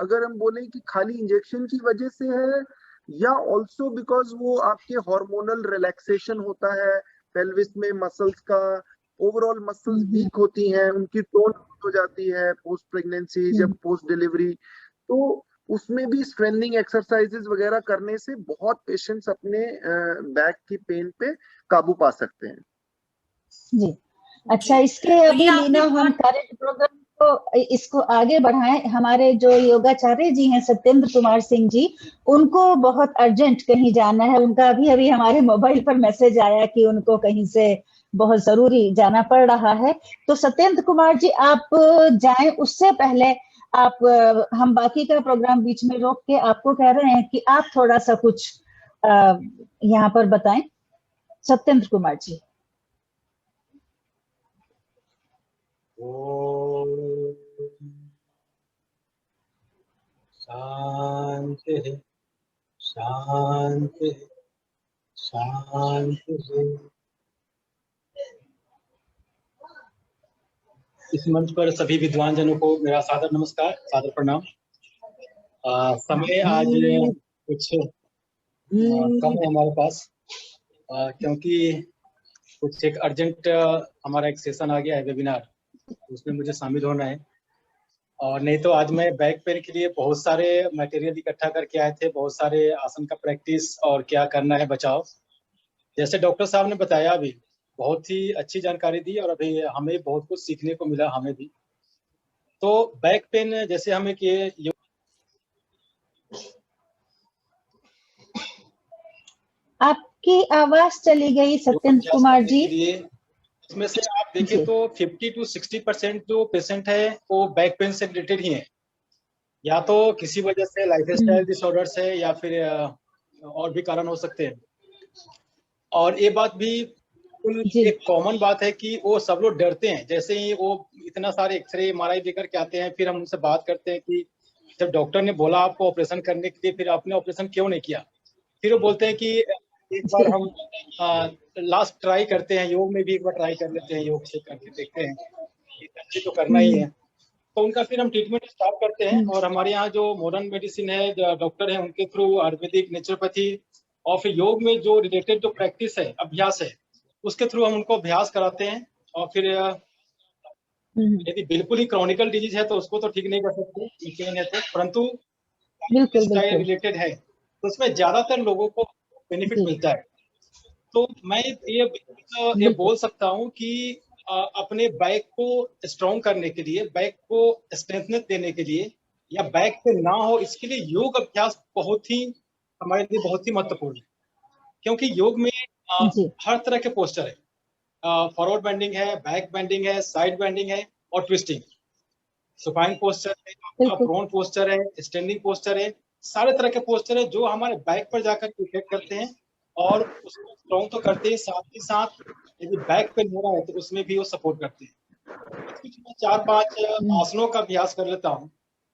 S3: अगर हम बोले कि खाली इंजेक्शन की वजह से है, या ऑल्सो बिकॉज वो आपके हार्मोनल रिलैक्सेशन होता है पेल्विस में, मसल्स का ओवरऑल मसल्स वीक होती हैं, उनकी टोन हो जाती है पोस्ट प्रेगनेंसी, जब पोस्ट डिलीवरी, तो उसमें भी स्ट्रेंथनिंग एक्सरसाइजेस वगैरह करने से बहुत पेशेंट्स अपने बैक की पेन पे काबू पा सकते हैं।
S1: जी अच्छा, इसके अभी लीना हम करेंट प्रोग्राम को इसको आगे बढ़ाएं। हमारे जो योगाचार्य जी हैं सत्येंद्र कुमार सिंह जी, उनको बहुत अर्जेंट कहीं जाना है। उनका अभी अभी हमारे मोबाइल पर मैसेज आया कि उनको कहीं से बहुत जरूरी जाना पड़ रहा है। तो सत्येंद्र कुमार जी आप जाएं, उससे पहले आप हम बाकी का प्रोग्राम बीच में रोक के आपको कह रहे हैं कि आप थोड़ा सा कुछ यहाँ पर बताएं। सत्येंद्र कुमार जी।
S5: शांति शांति शांति। इस मंच पर सभी विद्वान जनों को मेरा सादर नमस्कार, सादर प्रणाम। समय आज कुछ कम है हमारे पास, क्योंकि कुछ एक अर्जेंट हमारा एक सेशन आ गया है वेबिनार, उसमें मुझे शामिल होना है। और नहीं तो आज मैं बैक पेन के लिए बहुत सारे मटेरियल इकट्ठा करके आए थे, बहुत सारे आसन का प्रैक्टिस और क्या करना है बचाव। जैसे डॉक्टर साहब ने बताया, अभी बहुत ही अच्छी जानकारी दी और अभी हमें बहुत कुछ सीखने को मिला, हमें भी। तो बैक पेन जैसे हमें कि
S1: आपकी आवाज चली गई सत्येंद्र कुमार जी।
S5: इसमें से आप देखें तो 50 to 60% जो पेशेंट है वो बैक पेन से रिलेटेड ही है, या तो किसी वजह से लाइफस्टाइल डिसऑर्डर्स है या फिर और भी कारण हो सकते हैं। और ये बात भी एक कॉमन बात है कि वो सब लोग डरते हैं। जैसे ही वो इतना सारे एक्सरे एमआरआई लेकर के आते हैं, फिर हम उनसे बात करते हैं कि जब डॉक्टर ने बोला आपको ऑपरेशन करने के लिए, फिर आपने ऑपरेशन क्यों नहीं किया? फिर वो बोलते हैं कि एक बार हम लास्ट ट्राई करते हैं, योग में भी एक बार ट्राई कर लेते हैं, योग से करके देखते हैं, ये तो करना ही है। तो उनका फिर हम ट्रीटमेंट स्टार्ट करते हैं। और हमारे यहाँ जो मॉडर्न मेडिसिन है, डॉक्टर है, उनके थ्रू आयुर्वेदिक, नेचुरोपैथी और फिर योग में जो रिलेटेड जो प्रैक्टिस है, अभ्यास है, उसके थ्रू हम उनको अभ्यास कराते हैं। और फिर यदि बिल्कुल ही क्रॉनिकल डिजीज है तो उसको तो ठीक नहीं कर सकते, पेन है तो, परंतु रिलेटेड है तो उसमें ज्यादातर लोगों को बेनिफिट मिलता है। तो मैं ये बोल सकता हूँ कि अपने बैक को स्ट्रॉन्ग करने के लिए, बैक को स्ट्रेंथनेस देने के लिए, या बैक पे ना हो इसके लिए योग अभ्यास बहुत ही हमारे लिए बहुत ही महत्वपूर्ण है। क्योंकि योग में हर तरह के पोस्चर है, फॉरवर्ड बेंडिंग है, बैक बेंडिंग है, साइड बेंडिंग है और ट्विस्टिंग, सुपाइन पोस्चर है, प्रोन पोस्चर है, स्टैंडिंग पोस्चर है, सारे तरह के पोस्चर है जो हमारे बैक पर जाकर इफेक्ट करते हैं और उसको स्ट्रॉन्ग तो करते हैं, साथ ही साथ यदि बैक पेन हो रहा है तो उसमें भी वो सपोर्ट करते हैं। कुछ मैं 4-5 आसनों का अभ्यास कर लेता हूँ,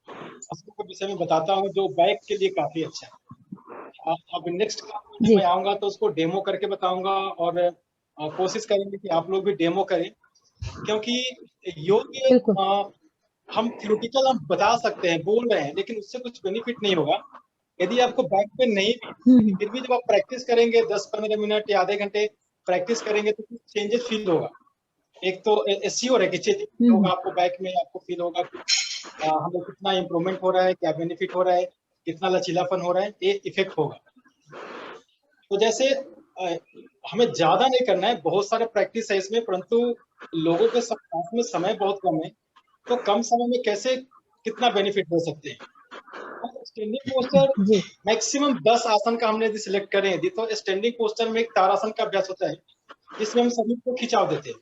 S5: आसनों के विषय में बताता हूँ जो बैक के लिए काफी अच्छा है। अब नेक्स्ट क्लास में आऊंगा तो उसको डेमो करके बताऊंगा और कोशिश करेंगे कि आप लोग भी डेमो करें, क्योंकि योग हम थ्योरेटिकल हम बता सकते हैं, बोल रहे हैं, लेकिन उससे कुछ बेनिफिट नहीं होगा यदि आपको बैक पेन नहीं भी, फिर भी जब आप प्रैक्टिस करेंगे 10-15 मिनट या आधे घंटे प्रैक्टिस करेंगे तो कुछ चेंजेस फील होगा। एक तो श्योर है कि चेंजेस होगा आपको, बैक में आपको फील होगा कि हमें कितना इम्प्रूवमेंट हो रहा है, क्या बेनिफिट हो रहा है, कितना लचीलापन हो रहा है, ये इफेक्ट होगा। तो जैसे हमें ज्यादा नहीं करना है, बहुत सारे प्रैक्टिस है इसमें, परंतु लोगों के पास में समय बहुत कम है, तो कम समय में कैसे कितना बेनिफिट दे सकते हैं। स्टैंडिंग पोस्चर मैक्सिमम 10 आसन का हमने यदि सिलेक्ट करें यदि, तो स्टैंडिंग पोस्चर में एक तारासन का अभ्यास होता है जिसमें हम शरीर को खिंचाव देते हैं।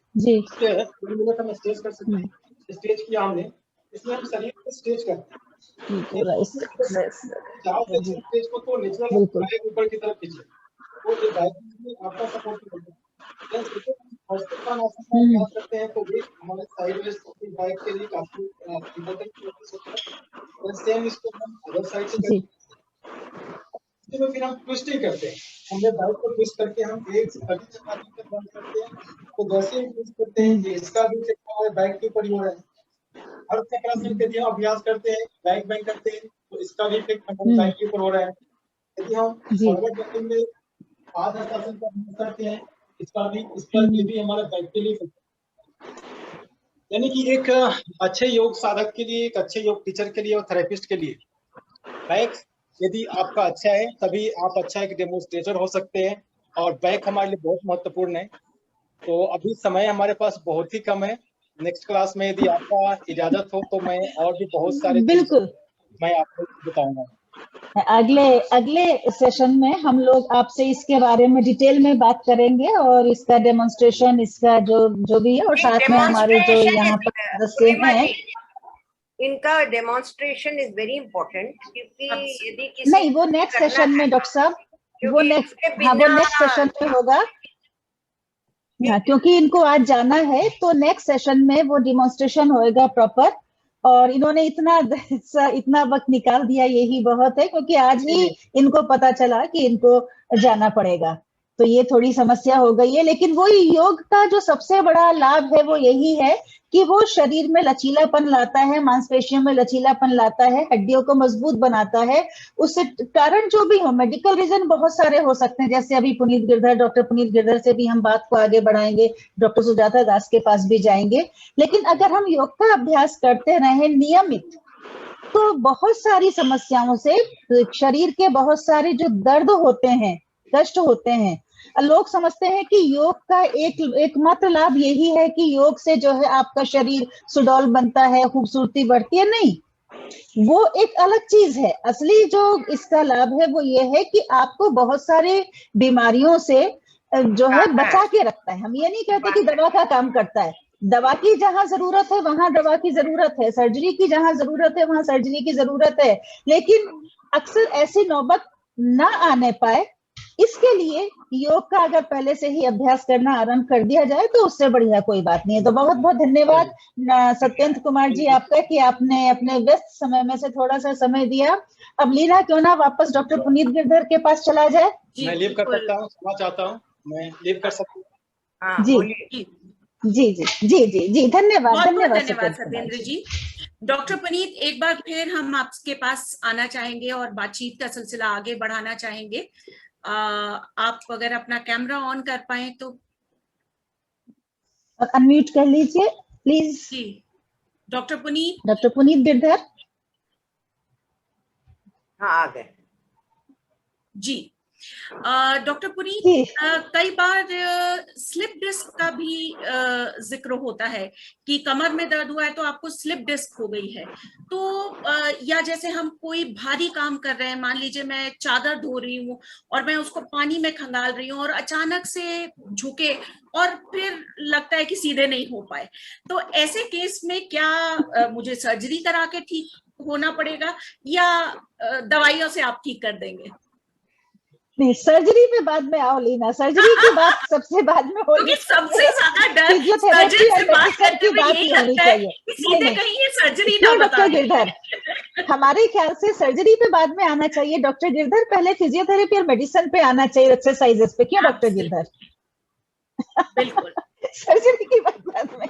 S5: हम स्ट्रेच कर सकते हैं, स्ट्रेच किया हमने, इसमें हम शरीर को स्ट्रेच करते हैं, स्ट्रेच को तो नेचुरल ऊपर की तरफ खींचे, वो जो बैक आपका सपोर्ट करेगा। करते हैं तो भी हमारे साइड में बैक के लिए काफी इम्पोर्टेंट है। सेम इसको हम अदर साइड से करते हैं, फिर हम ट्विस्टिंग करते हैं, हमने बैक को ट्विस्ट करके हम एक से अगली चपाती तक बंद करते हैं। तो जैसे ही ट्विस्ट करते हैं ये इसका भी हमारे बैक के ऊपर ही हो रहा है। हर चक्रासन के लिए अभ्यास करते हैं, बैक बेंड करते हैं तो इसका भी इफेक्ट हमारे बैक के ऊपर हो रहा है। यदि हम फॉरवर्ड बेंडिंग में आसन का अभ्यास करते हैं, इसका भी हमारा बैक के लिए, यानी कि एक अच्छे योग साधक के लिए, एक अच्छे योग टीचर के लिए और थेरेपिस्ट के लिए बैक यदि आपका अच्छा है तभी आप अच्छा एक डेमोन्स्ट्रेटर हो सकते हैं। और बैक हमारे लिए बहुत महत्वपूर्ण है। तो अभी समय हमारे पास बहुत ही कम है। नेक्स्ट क्लास में यदि आपका इजाजत हो तो मैं और भी बहुत सारे
S1: बिल्कुल
S5: मैं आपको बताऊंगा।
S1: अगले सेशन में हम लोग आपसे इसके बारे में डिटेल में बात करेंगे और इसका डेमोन्स्ट्रेशन, इसका जो भी है, और साथ में हमारे जो यहाँ पर सदस्य हैं,
S4: इनका डेमोन्स्ट्रेशन इज वेरी इंपॉर्टेंट, क्योंकि यदि किसी
S1: नहीं वो नेक्स्ट सेशन में डॉक्टर साहब, वो नेक्स्ट सेशन में होगा। हाँ, क्योंकि इनको आज जाना है तो नेक्स्ट सेशन में वो डेमोन्स्ट्रेशन होएगा प्रॉपर। और इन्होंने इतना वक्त निकाल दिया, यही बहुत है, क्योंकि आज ही इनको पता चला कि इनको जाना पड़ेगा, तो ये थोड़ी समस्या हो गई है। लेकिन वही योग का जो सबसे बड़ा लाभ है वो यही है कि वो शरीर में लचीलापन लाता है, मांसपेशियों में लचीलापन लाता है, हड्डियों को मजबूत बनाता है। उससे कारण जो भी हो, मेडिकल रीजन बहुत सारे हो सकते हैं, जैसे अभी पुनीत गिरधर, डॉक्टर पुनीत गिरधर से भी हम बात को आगे बढ़ाएंगे, डॉक्टर सुजाता दास के पास भी जाएंगे। लेकिन अगर हम योग का अभ्यास करते रहे नियमित, तो बहुत सारी समस्याओं से, शरीर के बहुत सारे जो दर्द होते हैं, कष्ट होते हैं, लोग समझते हैं कि योग का एकमात्र लाभ यही है कि योग से जो है आपका शरीर सुडौल बनता है, खूबसूरती बढ़ती है। नहीं, वो एक अलग चीज है। असली जो इसका लाभ है वो ये है कि आपको बहुत सारे बीमारियों से जो है बचा के रखता है। हम ये नहीं कहते कि दवा का काम करता है, दवा की जहां जरूरत है वहां दवा की जरूरत है, सर्जरी की जहां जरूरत है वहां सर्जरी की जरूरत है, लेकिन अक्सर ऐसी नौबत ना आने पाए, इसके लिए योग का अगर पहले से ही अभ्यास करना आरंभ कर दिया जाए तो उससे बढ़िया कोई बात नहीं है। तो बहुत बहुत धन्यवाद सत्येंद्र कुमार जी आपका कि आपने अपने व्यस्त समय में से थोड़ा सा समय दिया। अब लीना क्यों ना वापस डॉक्टर पुनीत गिरधर के पास चला जाए।
S5: मैं लीव कर सकता हूँ, क्षमा चाहता हूँ, मैं लीव कर सकता हूँ।
S1: जी जी जी जी जी जी, धन्यवाद
S2: धन्यवाद सत्येंद्र जी। डॉक्टर पुनीत, एक बार फिर हम आपके पास आना चाहेंगे और बातचीत का सिलसिला आगे बढ़ाना चाहेंगे। आप अगर अपना कैमरा ऑन कर पाए तो
S1: और अनम्यूट कर लीजिए प्लीज।
S2: जी, डॉक्टर पुनीत
S1: गिरधर।
S4: हाँ, आ गए
S2: जी। डॉक्टर पुनीत, कई बार स्लिप डिस्क का भी जिक्र होता है कि कमर में दर्द हुआ है तो आपको स्लिप डिस्क हो गई है। तो या जैसे हम कोई भारी काम कर रहे हैं, मान लीजिए मैं चादर धो रही हूँ और मैं उसको पानी में खंगाल रही हूँ और अचानक से झुके और फिर लगता है कि सीधे नहीं हो पाए, तो ऐसे केस में क्या मुझे सर्जरी करा के ठीक होना पड़ेगा या दवाइयों से आप ठीक कर देंगे?
S1: नहीं, सर्जरी पे बाद में आओ लीना, सर्जरी की बात सबसे बाद में होगी।
S2: सबसे ज्यादा डर
S1: फिजियोथेरेपी और मेडिसिन की बात ही होनी चाहिए।
S2: सीधे कहीं ये सर्जरी ना
S1: क्यों
S2: बता
S1: डॉक्टर गिरधर, हमारे ख्याल से सर्जरी पे बाद में आना चाहिए डॉक्टर गिरधर, पहले फिजियोथेरेपी और मेडिसिन पे आना चाहिए, एक्सरसाइजेस पे। क्यों डॉक्टर गिरधर?
S2: बिल्कुल।
S1: सर्जरी की बात बाद में।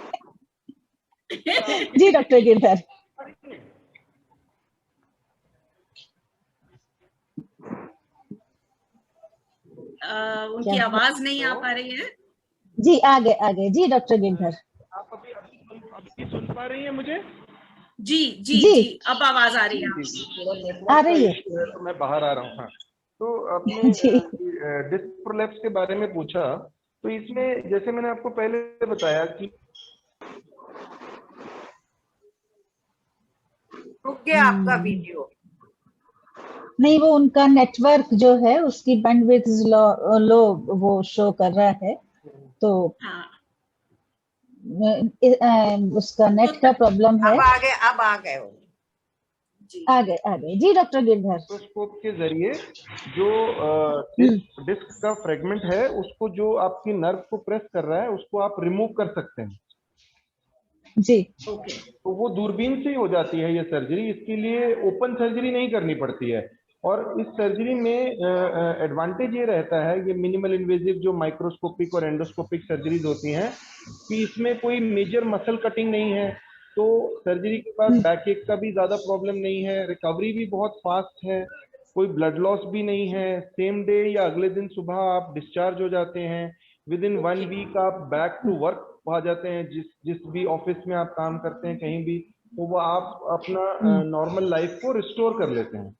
S1: जी डॉक्टर गिरधर।
S2: उनकी आवाज नहीं आ पा रही है।
S1: जी आगे जी डॉक्टर गिरधर।
S6: आप अभी सुन पा रही हैं मुझे?
S2: जी जी जी, अब आवाज आ रही है।
S1: आ रही है,
S6: तो मैं बाहर आ रहा हूँ। हाँ, तो आपने डिस्क प्रोलैप्स के बारे में पूछा, तो इसमें जैसे मैंने आपको पहले बताया कि
S4: रुक गया आपका वीडियो।
S1: नहीं, वो उनका नेटवर्क जो है उसकी बैंडविड्थ लो वो शो कर रहा है, तो
S2: हाँ,
S1: उसका नेट का प्रॉब्लम है।
S4: अब आ गए वो।
S1: आगे जी डॉक्टर गिरधर।
S6: माइक्रोस्कोप के जरिए जो डिस्क का फ्रेगमेंट है, उसको जो आपकी नर्व को प्रेस कर रहा है उसको आप रिमूव कर सकते हैं
S1: जी।
S6: तो वो दूरबीन से ही हो जाती है ये सर्जरी। इसके लिए ओपन सर्जरी नहीं करनी पड़ती है। और इस सर्जरी में एडवांटेज ये रहता है, ये मिनिमल इन्वेजिव जो माइक्रोस्कोपिक और एंडोस्कोपिक सर्जरीज होती हैं, कि इसमें कोई मेजर मसल कटिंग नहीं है, तो सर्जरी के बाद बैक एक का भी ज्यादा प्रॉब्लम नहीं है, रिकवरी भी बहुत फास्ट है, कोई ब्लड लॉस भी नहीं है, सेम डे या अगले दिन सुबह आप डिस्चार्ज हो जाते हैं, विद इन 1 वीक आप बैक टू वर्क आ जाते हैं, जिस भी ऑफिस में आप काम करते हैं कहीं भी, तो वो आप अपना नॉर्मल लाइफ को रिस्टोर कर लेते हैं।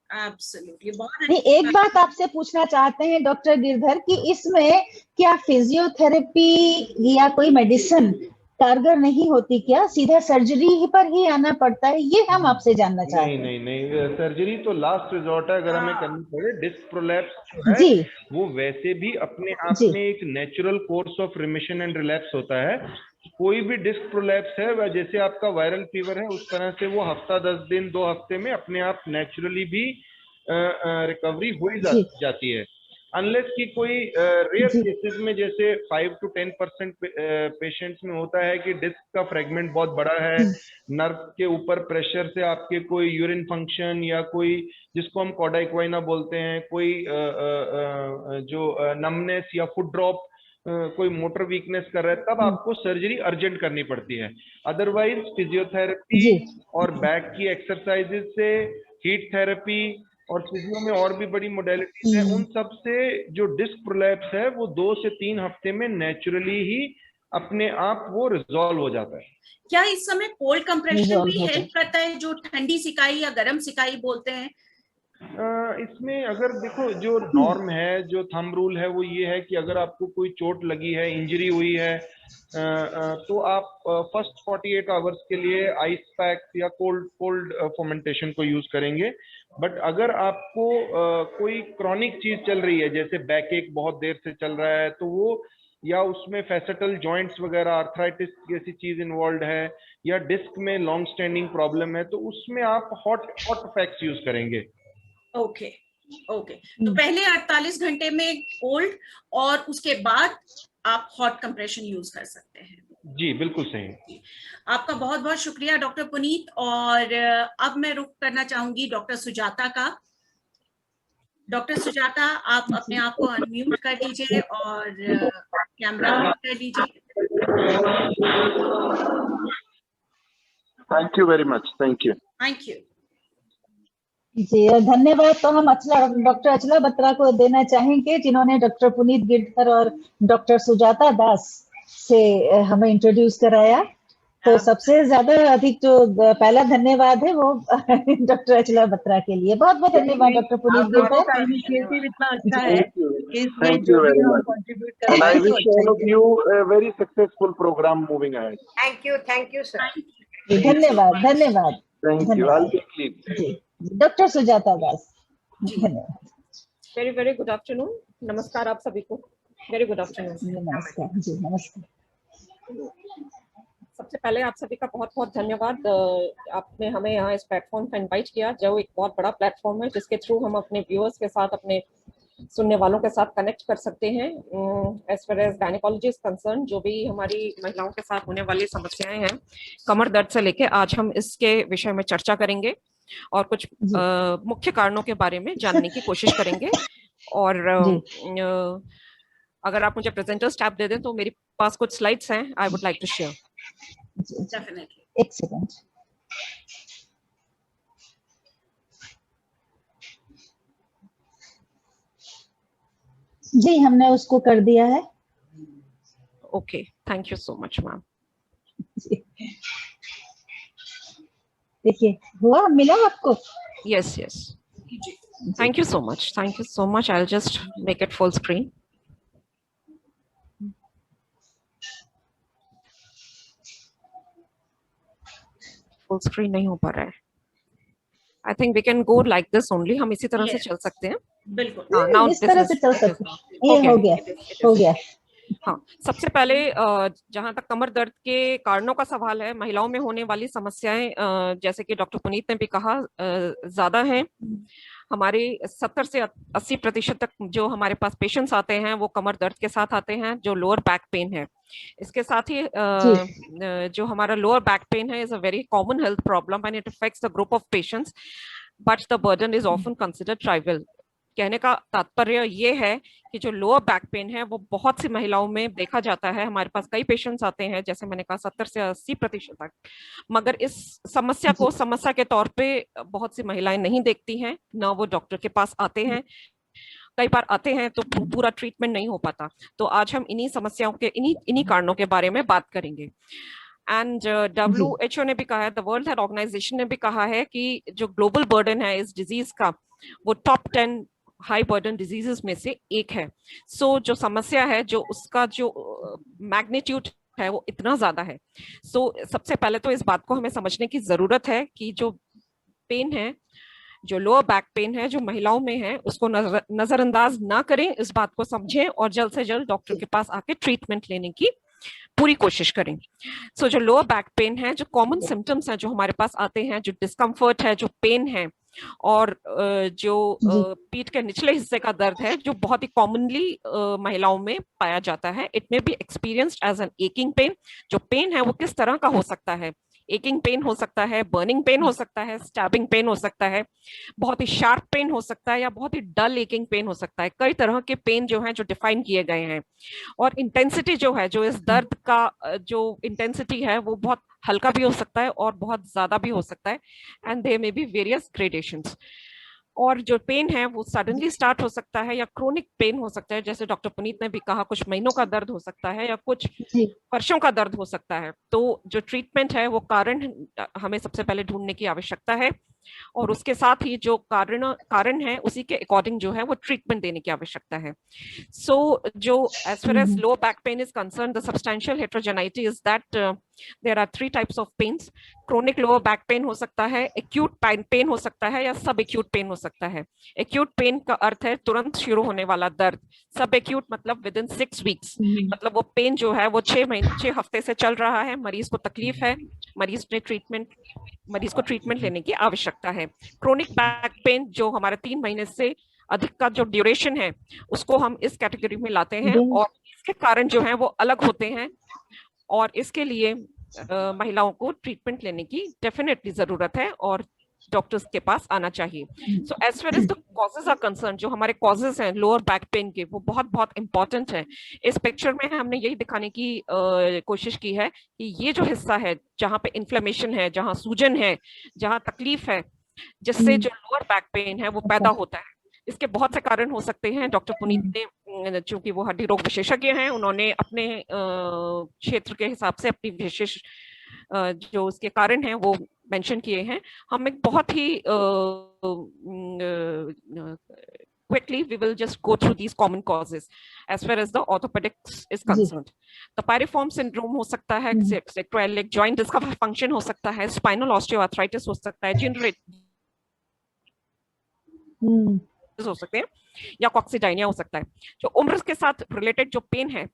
S2: एब्सोल्युटली।
S1: नहीं, एक बात आपसे पूछना चाहते हैं डॉक्टर गिरधर कि इसमें क्या फिजियोथेरेपी या कोई मेडिसिन कारगर नहीं होती क्या? सीधा सर्जरी पर ही आना पड़ता है? ये हम आपसे जानना चाहते हैं।
S6: नहीं, सर्जरी तो लास्ट रिजॉर्ट है अगर हमें करनी पड़े। डिस्क प्रोलैप्स जो है
S1: जी,
S6: वो वैसे भी अपने आप में एक natural course of remission and relapse होता है। कोई भी डिस्क प्रोलैप्स है वह जैसे आपका वायरल फीवर है उस तरह से वो हफ्ता 10 दिन 2 हफ्ते में अपने आप नेचुरली भी रिकवरी हो ही जाती है, अनलेस कि कोई रेयर केसेस में जैसे 5 to 10% पेशेंट्स में होता है कि डिस्क का फ्रेगमेंट बहुत बड़ा है, नर्व के ऊपर प्रेशर से आपके कोई यूरिन फंक्शन या कोई जिसको हम कॉडा इक्वाइना बोलते हैं, कोई जो नमनेस या फुट ड्रॉप कोई मोटर वीकनेस कर रहा है, तब आपको सर्जरी अर्जेंट करनी पड़ती है। अदरवाइज फिजियोथेरेपी और बैक की एक्सरसाइजेज से, हीट थेरेपी और फिजियो में और भी बड़ी मोडेलिटीज है, उन सब से जो डिस्क प्रोलैप्स है वो 2 से 3 हफ्ते में नेचुरली ही अपने आप वो रिजॉल्व हो जाता है।
S2: क्या इस समय कोल्ड कंप्रेशन भी हेल्प करता है, जो ठंडी सिकाई या गर्म सिकाई बोलते हैं?
S6: इसमें अगर देखो, जो नॉर्म है, जो थंब रूल है, वो ये है कि अगर आपको कोई चोट लगी है, इंजरी हुई है, तो आप फर्स्ट 48 आवर्स के लिए आइस पैक या कोल्ड फर्मेंटेशन को यूज करेंगे। बट अगर आपको कोई क्रॉनिक चीज चल रही है, जैसे बैक एक बहुत देर से चल रहा है, तो वो, या उसमें फैसेटल जॉइंट्स वगैरह, आर्थराइटिस जैसी चीज इन्वॉल्व है, या डिस्क में लॉन्ग स्टैंडिंग प्रॉब्लम है, तो उसमें आप हॉट पैक्स यूज करेंगे।
S2: ओके। तो पहले 48 घंटे में कोल्ड और उसके बाद आप हॉट कंप्रेशन यूज कर सकते हैं।
S6: जी बिल्कुल सही।
S2: आपका बहुत बहुत शुक्रिया डॉक्टर पुनीत। और अब मैं रुख करना चाहूंगी डॉक्टर सुजाता का। डॉक्टर सुजाता, आप अपने आप को अनम्यूट कर लीजिए और कैमरा ऑन कर लीजिए।
S3: Thank you very much. Thank you.
S2: Thank you
S1: जी, धन्यवाद तो हम डॉक्टर अचला बत्रा को देना चाहेंगे, जिन्होंने डॉक्टर पुनीत गिरधर और डॉक्टर सुजाता दास से हमें इंट्रोड्यूस कराया। तो सबसे ज्यादा अधिक जो पहला धन्यवाद है वो डॉक्टर अचला बत्रा के लिए। बहुत बहुत धन्यवाद डॉक्टर पुनीत गिरधर।
S7: इनिशिएटिव इतना अच्छा है कि इसमें
S3: Thank
S7: जो
S3: you
S7: भी
S3: very
S7: हम
S3: much.
S7: कंट्रीब्यूट कर
S3: And
S7: रहे
S3: I
S7: हैं
S3: wish all of you a very successful program moving ahead.
S4: Thank you, sir.
S1: धन्यवाद धन्यवाद।
S3: Thank you. I'll take leave.
S1: जी, डॉक्टर सुजाता दास, धन्यवाद।
S7: Very good afternoon. नमस्कार आप सभी को। Very good afternoon.
S1: नमस्कार जी, नमस्कार।
S7: सबसे पहले आप सभी का बहुत बहुत धन्यवाद। आपने हमें यहाँ इस प्लेटफॉर्म पर इनवाइट किया, जो एक बहुत बड़ा प्लेटफॉर्म है, जिसके थ्रू हम अपने व्यूअर्स के साथ, अपने सुनने वालों के साथ कनेक्ट कर सकते हैं। As far as gynaecology is concern, जो भी हमारी महिलाओं के साथ होने वाली समस्याएं हैं कमर दर्द से लेके, आज हम इसके विषय में चर्चा करेंगे और कुछ मुख्य कारणों के बारे में जानने की कोशिश करेंगे। और अगर आप मुझे प्रेजेंटर्स टैब दे दें तो मेरे पास कुछ स्लाइड्स हैं, I would like to share.
S2: Definitely.
S1: एक सेकंड। जी, हमने उसको कर दिया है।
S7: Okay, thank you so much ma'am.
S1: देखिए, हुआ, मिला आपको?
S7: Yes yes, thank you so much, thank you so much. I will just make it full screen. Full screen नहीं हो पा रहा है। I think we can go like this only. हम इसी तरह से चल सकते हैं।
S2: बिल्कुल,
S1: इस तरह से चल सकते हैं। ये हो गया।
S7: हाँ, सबसे पहले जहां तक कमर दर्द के कारणों का सवाल है, महिलाओं में होने वाली समस्याएं, जैसे कि डॉक्टर पुनीत ने भी कहा, ज्यादा हैं। हमारे 70 से 80% तक जो हमारे पास पेशेंट्स आते हैं वो कमर दर्द के साथ आते हैं, जो लोअर बैक पेन है। इसके साथ ही जो हमारा लोअर बैक पेन है is a very common health problem and it affects the group of patients, but the burden is often considered trivial. कहने का तात्पर्य ये है कि जो लोअर बैक पेन है वो बहुत सी महिलाओं में देखा जाता है। हमारे पास कई पेशेंट्स आते हैं, जैसे मैंने कहा 70 से 80% तक, मगर इस समस्या को समस्या के तौर पे बहुत सी महिलाएं नहीं देखती हैं, ना वो डॉक्टर के पास आते हैं। कई बार आते हैं तो पूरा ट्रीटमेंट नहीं हो पाता। तो आज हम इन्हीं समस्याओं के, इन्हीं कारणों के बारे में बात करेंगे। एंड WHO ने भी कहा है, द वर्ल्ड हेल्थ ऑर्गेनाइजेशन ने भी कहा है कि जो ग्लोबल बर्डन है इस डिजीज का, वो टॉप 10 हाई बर्डन डिजीजेस में से एक है। सो जो समस्या है, जो उसका जो मैग्नीट्यूड है वो इतना ज्यादा है। सो सबसे पहले तो इस बात को हमें समझने की जरूरत है कि जो पेन है, जो लोअर बैक पेन है जो महिलाओं में है, उसको नजरअंदाज ना करें, इस बात को समझें और जल्द से जल्द डॉक्टर के पास आके ट्रीटमेंट लेने की पूरी कोशिश करें। सो जो लोअर बैक पेन है, जो कॉमन सिम्टम्स हैं जो हमारे पास आते हैं, जो डिस्कम्फर्ट है, जो पेन है, और जो पीठ के निचले हिस्से का दर्द है, जो बहुत ही कॉमनली महिलाओं में पाया जाता है। It may be experienced as an aching pain. जो पेन है वो किस तरह का हो सकता है, एकिंग पेन हो सकता है, बर्निंग पेन हो सकता है, स्टैबिंग पेन हो सकता है, बहुत ही शार्प पेन हो सकता है, या बहुत ही डल एकिंग पेन हो सकता है। कई तरह के पेन जो हैं जो डिफाइन किए गए हैं, और इंटेंसिटी जो है, जो इस दर्द का जो इंटेंसिटी है वो बहुत हल्का भी हो सकता है और बहुत ज्यादा भी हो सकता है, and there may be various gradations. और जो पेन है वो सडनली स्टार्ट हो सकता है या क्रोनिक पेन हो सकता है, जैसे डॉक्टर पुनीत ने भी कहा, कुछ महीनों का दर्द हो सकता है या कुछ वर्षों का दर्द हो सकता है। तो जो ट्रीटमेंट है वो कारण हमें सबसे पहले ढूंढने की आवश्यकता है, और उसके साथ ही जो कारण है उसी के अकॉर्डिंग जो है वो ट्रीटमेंट देने की आवश्यकता है। सो जो as far as lower back pain is concern, the substantial heterogeneity is that there are 3 types of pains. Chronic lower back pain हो सकता है, एक्यूट पेन हो सकता है, या सब एक्यूट पेन हो सकता है। एक्यूट पेन का अर्थ है तुरंत शुरू होने वाला दर्द। सब एक्यूट मतलब विद इन 6 वीक्स, मतलब वो पेन जो है वो 6 हफ्ते से चल रहा है, मरीज को तकलीफ है, मरीज को ट्रीटमेंट लेने की आवश्यकता है। क्रोनिक बैक पेन जो हमारे 3 महीने से अधिक का जो ड्यूरेशन है उसको हम इस कैटेगरी में लाते हैं, और इसके कारण जो है वो अलग होते हैं, और इसके लिए महिलाओं को ट्रीटमेंट लेने की डेफिनेटली जरूरत है और डॉक्टर्स के पास आना चाहिए। So as far as the causes are concern, जो हमारे कॉजेज हैं लोअर बैक पेन के वो बहुत बहुत इंपॉर्टेंट है। इस पिक्चर में हमने यही दिखाने की कोशिश की है कि ये जो हिस्सा है जहाँ पे इन्फ्लेमेशन है, जहाँ सूजन है, जहाँ तकलीफ है, जिससे जो लोअर बैक पेन है वो पैदा होता है, इसके बहुत से कारण हो सकते हैं। डॉक्टर पुनीत ने, चूंकि वो हड्डी रोग विशेषज्ञ हैं, उन्होंने अपने क्षेत्र के हिसाब से अपनी विशेष जो उसके कारण हैं वो मेंशन किए हैं। हम एक बहुत ही quickly we will just go through these common causes as far as the orthopedics is concerned. The pyriform syndrome हो सकता है, sacroiliac joint dysfunction हो सकता है, spinal osteoarthritis हो सकता है, degenerative हो सकते हैं, या कॉक्सीडाइनिया हो सकता है। जो उम्र के साथ रिलेटेड जो पेन है,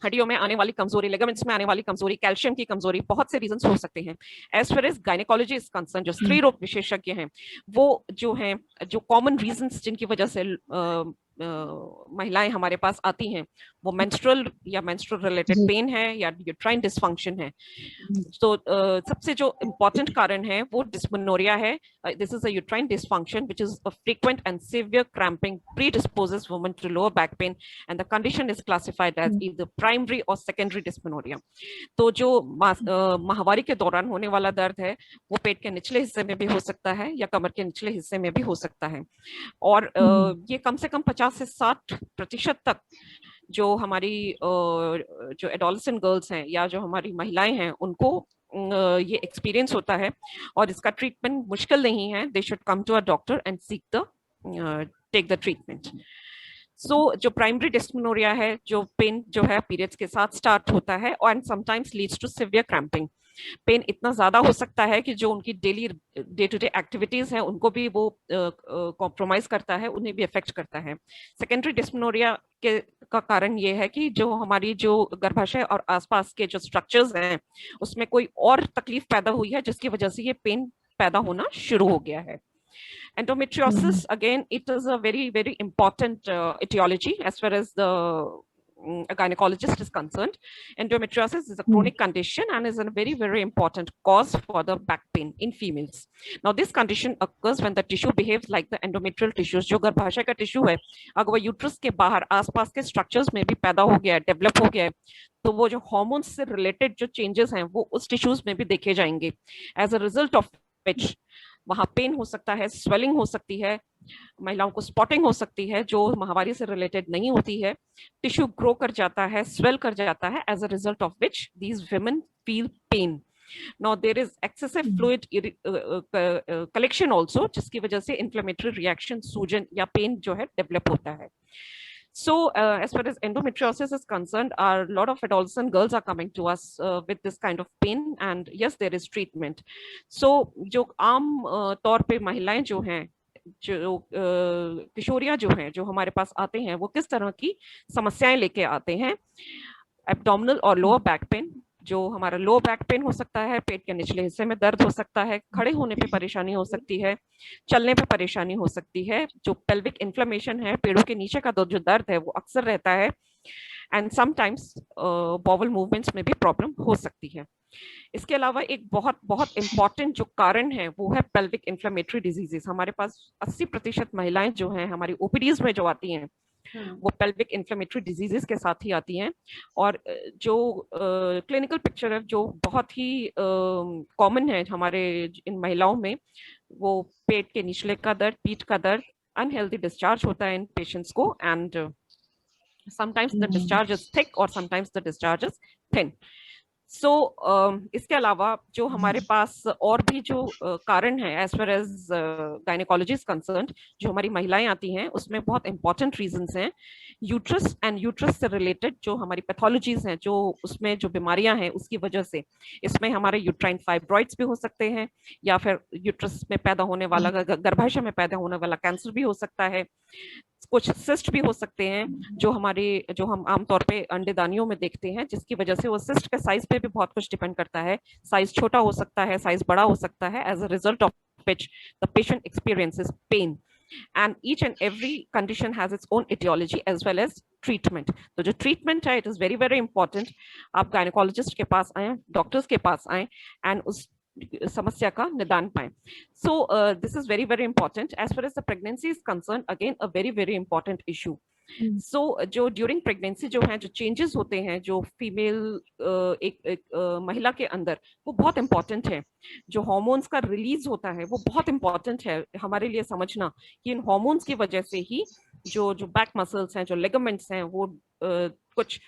S7: हड्डियों में आने वाली कमजोरी, लिगामेंट्स में आने वाली कमजोरी, कैल्शियम की कमजोरी, बहुत से रीजंस हो सकते हैं। As far as gynaecology is concern, जो स्त्री रोग विशेषज्ञ हैं वो जो हैं, जो कॉमन रीजंस जिनकी वजह से महिलाएं हमारे पास आती हैं, वो मेंस्ट्रुअल या मेंस्ट्रुअल रिलेटेड पेन है या यूट्राइन डिसफंक्शन है। तो सबसे जो इम्पोर्टेंट कारण है वो डिस्मेनोरिया है। This is a uterine dysfunction which is a frequent and severe cramping predisposes women to lower back pain, and the condition is classified as either primary or secondary dysmenorrhea. तो जो माहवारी के दौरान होने वाला दर्द है वो पेट के निचले हिस्से में भी हो सकता है या कमर के निचले हिस्से में भी हो सकता है, और ये कम से कम 50 से 60% तक जो हमारी जो एडोलेसेंट गर्ल्स हैं या जो हमारी महिलाएं हैं उनको ये एक्सपीरियंस होता है, और इसका ट्रीटमेंट मुश्किल नहीं है। They should come to a doctor and seek the take the treatment. So जो प्राइमरी डिस्मेनोरिया है, जो पेन जो है पीरियड्स के साथ स्टार्ट होता है and sometimes leads to severe cramping. Pain इतना ज्यादा हो सकता है कि जो उनकी daily day to day activities है उनको भी वो कॉम्प्रोमाइज करता है, उन्हें भी अफेक्ट करता है। सेकेंडरी डिस्मेनोरिया का कारण ये है कि जो हमारी जो गर्भाशय और आसपास के जो स्ट्रक्चर्स हैं उसमें कोई और तकलीफ पैदा हुई है जिसकी वजह से ये पेन पैदा होना शुरू हो गया है। Endometriosis, again, it is a very, very important etiology as far as the a gynecologist is concerned. Endometriosis is a chronic condition and is a very, very important cause for the back pain in females. Now, this condition occurs when the tissue behaves like the endometrial tissues. जो गर्भाशय का tissue है, अगर वो uterus के बाहर आसपास के स्ट्रक्चर्स में भी पैदा हो गया है, डेवलप हो गया है, तो वो जो हॉर्मोन्स से रिलेटेड जो चेंजेस हैं वो उस टिश्यूज में भी देखे जाएंगे। As a result of which वहां पेन हो सकता है, स्वेलिंग हो सकती है, महिलाओं को स्पॉटिंग हो सकती है जो माहवारी से रिलेटेड नहीं होती है, टिश्यू ग्रो कर जाता है, स्वेल कर जाता है, as a result of which these women feel pain. Now there is excessive fluid collection also, जिसकी वजह से inflammatory reaction, सूजन या पेन जो है डेवलप होता है। So as far as endometriosis is concerned, a lot of adolescent girls are coming to us with this kind of pain, and yes, there is treatment. So जो आम तौर पे महिलाएं जो हैं, जो किशोरियां जो हैं, जो हमारे पास आते हैं, वो किस तरह की समस्याएं लेके आते हैं? एब्डोमिनल और लोअर बैक पेन। जो हमारा लो बैक पेन हो सकता है, पेट के निचले हिस्से में दर्द हो सकता है, खड़े होने पे परेशानी हो सकती है, चलने पे परेशानी हो सकती है। जो पेल्विक इन्फ्लेमेशन है, पेड़ों के नीचे का जो दर्द है वो अक्सर रहता है, एंड समटाइम्स बॉवल मूवमेंट्स में भी प्रॉब्लम हो सकती है। इसके अलावा एक बहुत बहुत इंपॉर्टेंट जो कारण है वो है पेल्विक इन्फ्लेमेटरी डिजीजेस। हमारे पास 80% महिलाएं जो हैं हमारी ओपीडीज में जो आती हैं वो पेल्विक इन्फ्लेमेटरी डिजीजेस के साथ ही आती हैं। और जो क्लिनिकल पिक्चर है जो बहुत ही कॉमन है हमारे इन महिलाओं में, वो पेट के निचले का दर्द, पीठ का दर्द, अनहेल्दी डिस्चार्ज होता है इन पेशेंट्स को, and sometimes the discharge is thick or sometimes the discharge is thin. So इसके अलावा जो हमारे पास और भी जो कारण है as far as gynecology is concerned, जो हमारी महिलाएं आती हैं उसमें बहुत important reasons हैं। यूट्रस एंड यूट्रस से रिलेटेड जो हमारी पैथोलॉजीज हैं, जो उसमें जो बीमारियां हैं उसकी वजह से इसमें हमारे यूट्राइन फाइब्रॉइड्स भी हो सकते हैं, या फिर यूट्रस में पैदा होने वाला, गर्भाशय में पैदा होने वाला कैंसर भी हो सकता है। कुछ सिस्ट भी हो सकते हैं जो हम आमतौर पे अंडेदानियों में देखते हैं, जिसकी वजह से वो सिस्ट के साइज पे भी बहुत कुछ डिपेंड करता है। साइज छोटा हो सकता है, साइज बड़ा हो सकता है, as a result of which the patient experiences pain, and each and every condition has its own etiology as well as treatment. तो जो treatment है, it is very very important। आप gynecologist के पास आए, डॉक्टर्स के पास आए and उस समस्या का निदान पाएं। So this is very very important। As far as the pregnancy is concerned, again a very very important issue। So जो ड्यूरिंग प्रेगनेंसी जो है जो चेंजेस होते हैं जो फीमेल एक महिला के अंदर, वो बहुत इंपॉर्टेंट है। जो हार्मोन्स का रिलीज होता है वो बहुत इंपॉर्टेंट है हमारे लिए समझना कि इन हार्मोन्स की वजह से ही जो बैक मसल्स हैं, जो लिगामेंट्स हैं, वो कुछ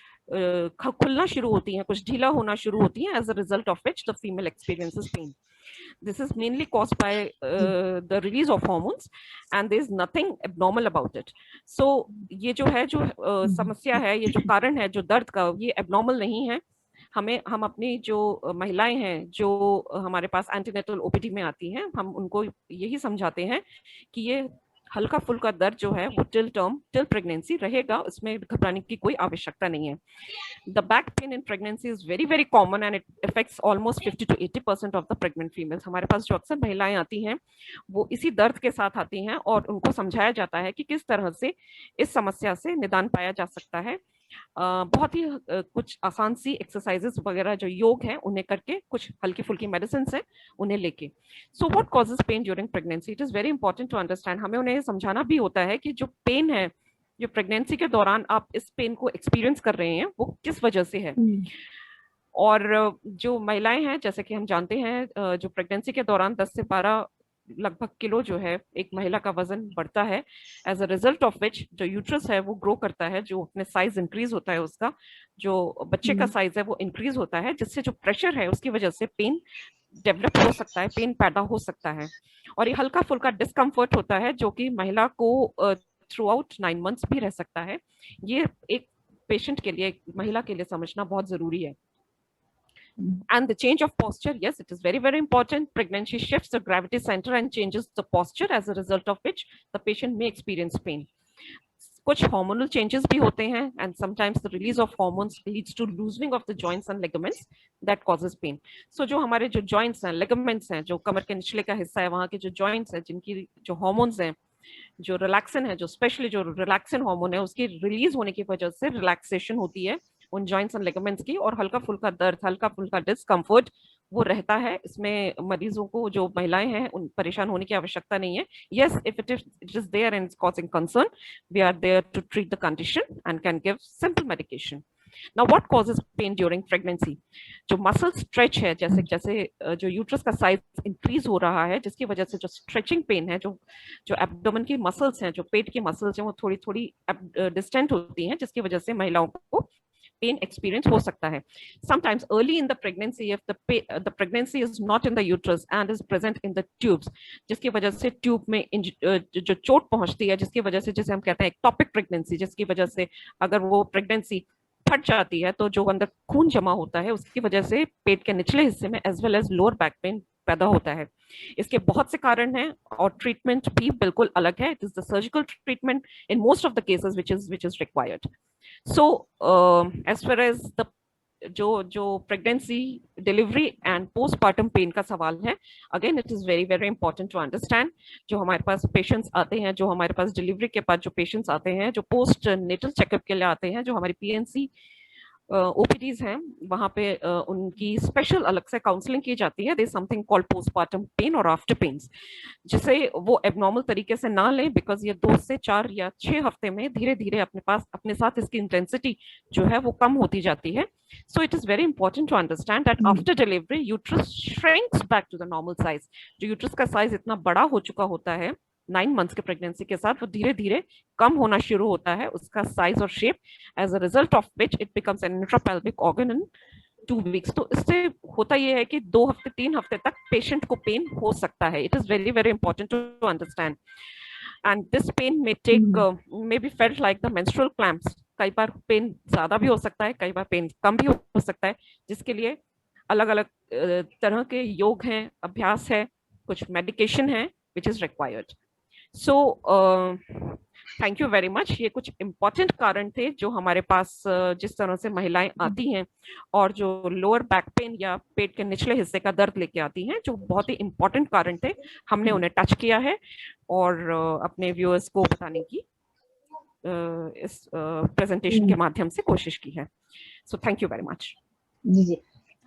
S7: खुलना शुरू होती हैं, कुछ ढीला होना शुरू होती हैं, as a result of which the female experiences pain. This is mainly caused by the release of hormones and there is nothing abnormal about it। So ये जो है जो समस्या है, ये जो कारण है जो दर्द का, ये abnormal नहीं है। हम अपनी जो महिलाएं हैं जो हमारे पास एंटीनेटल ओपीडी में आती हैं, हम उनको यही समझाते हैं कि ये हल्का फुल्का दर्द जो है वो टिल प्रेगनेंसी रहेगा, उसमें घबराने की कोई आवश्यकता नहीं है। The back pain in pregnancy is very very common and it affects almost 50 to 80% of the pregnant females। हमारे पास जो अक्सर महिलाएं आती हैं वो इसी दर्द के साथ आती हैं और उनको समझाया जाता है कि किस तरह से इस समस्या से निदान पाया जा सकता है। बहुत ही कुछ आसान सी एक्सरसाइजेस वगैरह जो योग है उन्हें करके, कुछ हल्की फुल्की मेडिसिन है उन्हें लेके। So what causes pain during pregnancy? It is very important to understand. हमें उन्हें समझाना भी होता है कि जो पेन है, जो प्रेगनेंसी के दौरान आप इस पेन को एक्सपीरियंस कर रहे हैं, वो किस वजह से है। और जो महिलाएं हैं, जैसे कि हम जानते हैं, जो प्रेगनेंसी के दौरान 10 से 12 लगभग किलो जो है एक महिला का वजन बढ़ता है, as a result of which जो यूट्रस है वो ग्रो करता है, जो अपने साइज इंक्रीज होता है, उसका जो बच्चे का साइज है वो इंक्रीज होता है, जिससे जो प्रेशर है उसकी वजह से पेन डेवलप हो सकता है, पेन पैदा हो सकता है। और ये हल्का फुल्का डिस्कम्फर्ट होता है जो कि महिला को थ्रू आउट 9 months भी रह सकता है। ये एक पेशेंट के लिए, एक महिला के लिए समझना बहुत जरूरी है। And the change of posture, yes, it is very very important। Pregnancy shifts the gravity center and changes the posture, as a result of which the patient may experience pain। कुछ hormonal changes भी होते हैं and sometimes the release of hormones leads to loosening of the joints and ligaments that causes pain। So जो हमारे जो joints हैं, ligaments हैं, जो कमर के निचले का हिस्सा है, वहाँ के जो joints हैं, जिनकी जो hormones हैं, जो रिलैक्सिन है, जो स्पेशली जो रिलैक्सिन हार्मोन है, उसकी रिलीज होने की वजह से रिलैक्सेशन होती है उन जॉइंट्स एंड लिगामेंट्स की, और हल्का फुल्का दर्द, हल्का फुल्का डिस्कम्फर्ट वो रहता है। इसमें मरीजों को, जो महिलाएं हैं, उन परेशान होने की आवश्यकता नहीं है। Yes, if it is there and it's causing concern, we are there to treat the condition and can give simple medication. Now what causes pain during pregnancy? जो मसल स्ट्रेच है, जैसे जैसे जो यूट्रस का साइज इंक्रीज हो रहा है, जिसकी वजह से जो स्ट्रेचिंग पेन है, जो एब्डोमेन की मसल्स हैं, जो पेट की मसल्स हैं, वो थोड़ी थोड़ी डिस्टेंट होती हैं, जिसकी वजह से महिलाओं को पेन एक्सपीरियंस हो सकता है। Sometimes early in the pregnancy, if the pregnancy is not in the uterus and is present in the tubes, जिसकी वजह से ट्यूब में जो चोट पहुंचती है, जिसकी वजह से, जिसे हम कहते हैं एक्टोपिक प्रेगनेंसी, जिसकी वजह से अगर वो प्रेगनेंसी फट जाती है तो जो अंदर खून जमा होता है उसकी वजह से पेट के निचले हिस्से में as well as lower back pain पैदा होता है। इसके बहुत से कारण हैं और ट्रीटमेंट भी बिल्कुल अलग है। It is the surgical treatment in most of the cases which is required। So as far as the जो जो pregnancy, delivery and postpartum pain का सवाल है, again it is very very important to understand. जो हमारे पास patients आते हैं, जो हमारे पास डिलीवरी के बाद जो पेशेंट्स आते हैं, जो पोस्ट नेटल चेकअप के लिए आते हैं, जो हमारी पीएनसी ओपीडीज हैं, वहां पे उनकी स्पेशल अलग से काउंसलिंग की जाती है। There is something called postpartum pain और आफ्टर पेन्स, जिसे वो एबनॉर्मल तरीके से ना लें, बिकॉज ये 2 से 4 या 6 हफ्ते में धीरे धीरे अपने साथ इसकी इंटेंसिटी जो है वो कम होती जाती है। So it is very important to understand that after delivery uterus shrinks back to the normal size. जो यूट्रस का साइज इतना बड़ा हो चुका होता है 9 मंथ्स के प्रेगनेंसी के साथ, वो धीरे धीरे कम होना शुरू होता है, उसका साइज और shape, as a result of which it becomes an intrapelvic organ in 2 weeks. तो इससे होता यह है कि 2 हफ्ते 3 हफ्ते तक पेशेंट को पेन हो सकता है। It is very very important to understand, and this pain may take may be felt like the menstrual cramps. कई बार पेन ज्यादा भी हो सकता है, कई बार पेन कम भी हो सकता है, जिसके लिए अलग अलग तरह के योग हैं, अभ्यास है, कुछ मेडिकेशन है which is required. So thank you very much. ये कुछ इम्पोर्टेंट कारण थे जो हमारे पास जिस तरह से महिलाएं आती हैं और जो लोअर बैक पेन या पेट के निचले हिस्से का दर्द लेके आती हैं, जो बहुत ही इम्पोर्टेंट कारण थे, हमने उन्हें टच किया है और अपने व्यूअर्स को बताने की इस प्रेजेंटेशन के माध्यम से कोशिश की है। So thank you very much.
S1: जी जी,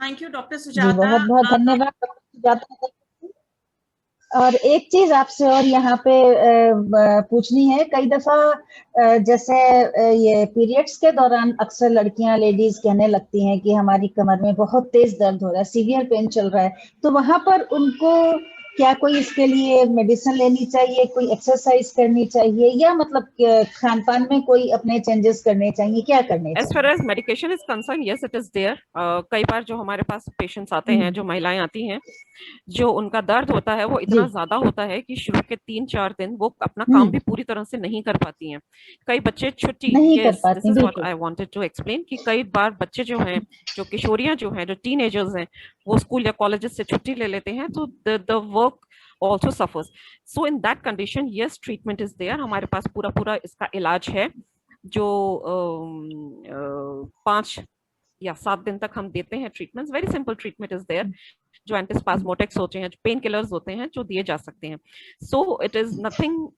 S2: थैंक यू डॉक्टर सुजाता।
S1: बहुत बहुत धन्यवाद डॉक्टर सुजाता। और एक चीज आपसे और यहाँ पे पूछनी है, कई दफा जैसे ये पीरियड्स के दौरान अक्सर लड़कियां, लेडीज कहने लगती हैं कि हमारी कमर में बहुत तेज दर्द हो रहा है, सीवियर पेन चल रहा है, तो वहां पर उनको क्या कोई इसके लिए मेडिसिन लेनी चाहिए, कोई एक्सरसाइज करनी चाहिए, या मतलब खान पान में कोई अपने चेंजेस करने चाहिए, क्या करने चाहिए?
S7: As far as medication is concerned, yes, it is there. कई बार जो हमारे पास पेशेंट्स आते हैं, जो महिलाएं आती हैं, जो उनका दर्द होता है वो इतना ज्यादा होता है कि शुरू के 3-4 दिन वो अपना काम भी पूरी तरह से नहीं कर पाती हैं। कई बच्चे छुट्टी, yes, this is what I wanted to explain, कि कई बार बच्चे जो हैं, जो किशोरियां जो हैं, जो टीनेजर्स हैं, वो स्कूल या कॉलेज से छुट्टी ले लेते हैं, तो the work also suffers. So in that condition, yes, treatment is there. हमारे पास पूरा इसका इलाज है, जो 5 या 7 दिन तक हम देते हैं treatments. Very simple treatment is there, जो एंटीस्पाज्मोटिक्स होते हैं, जो पेन किलर्स होते हैं, जो दिए जा सकते हैं। So it is nothing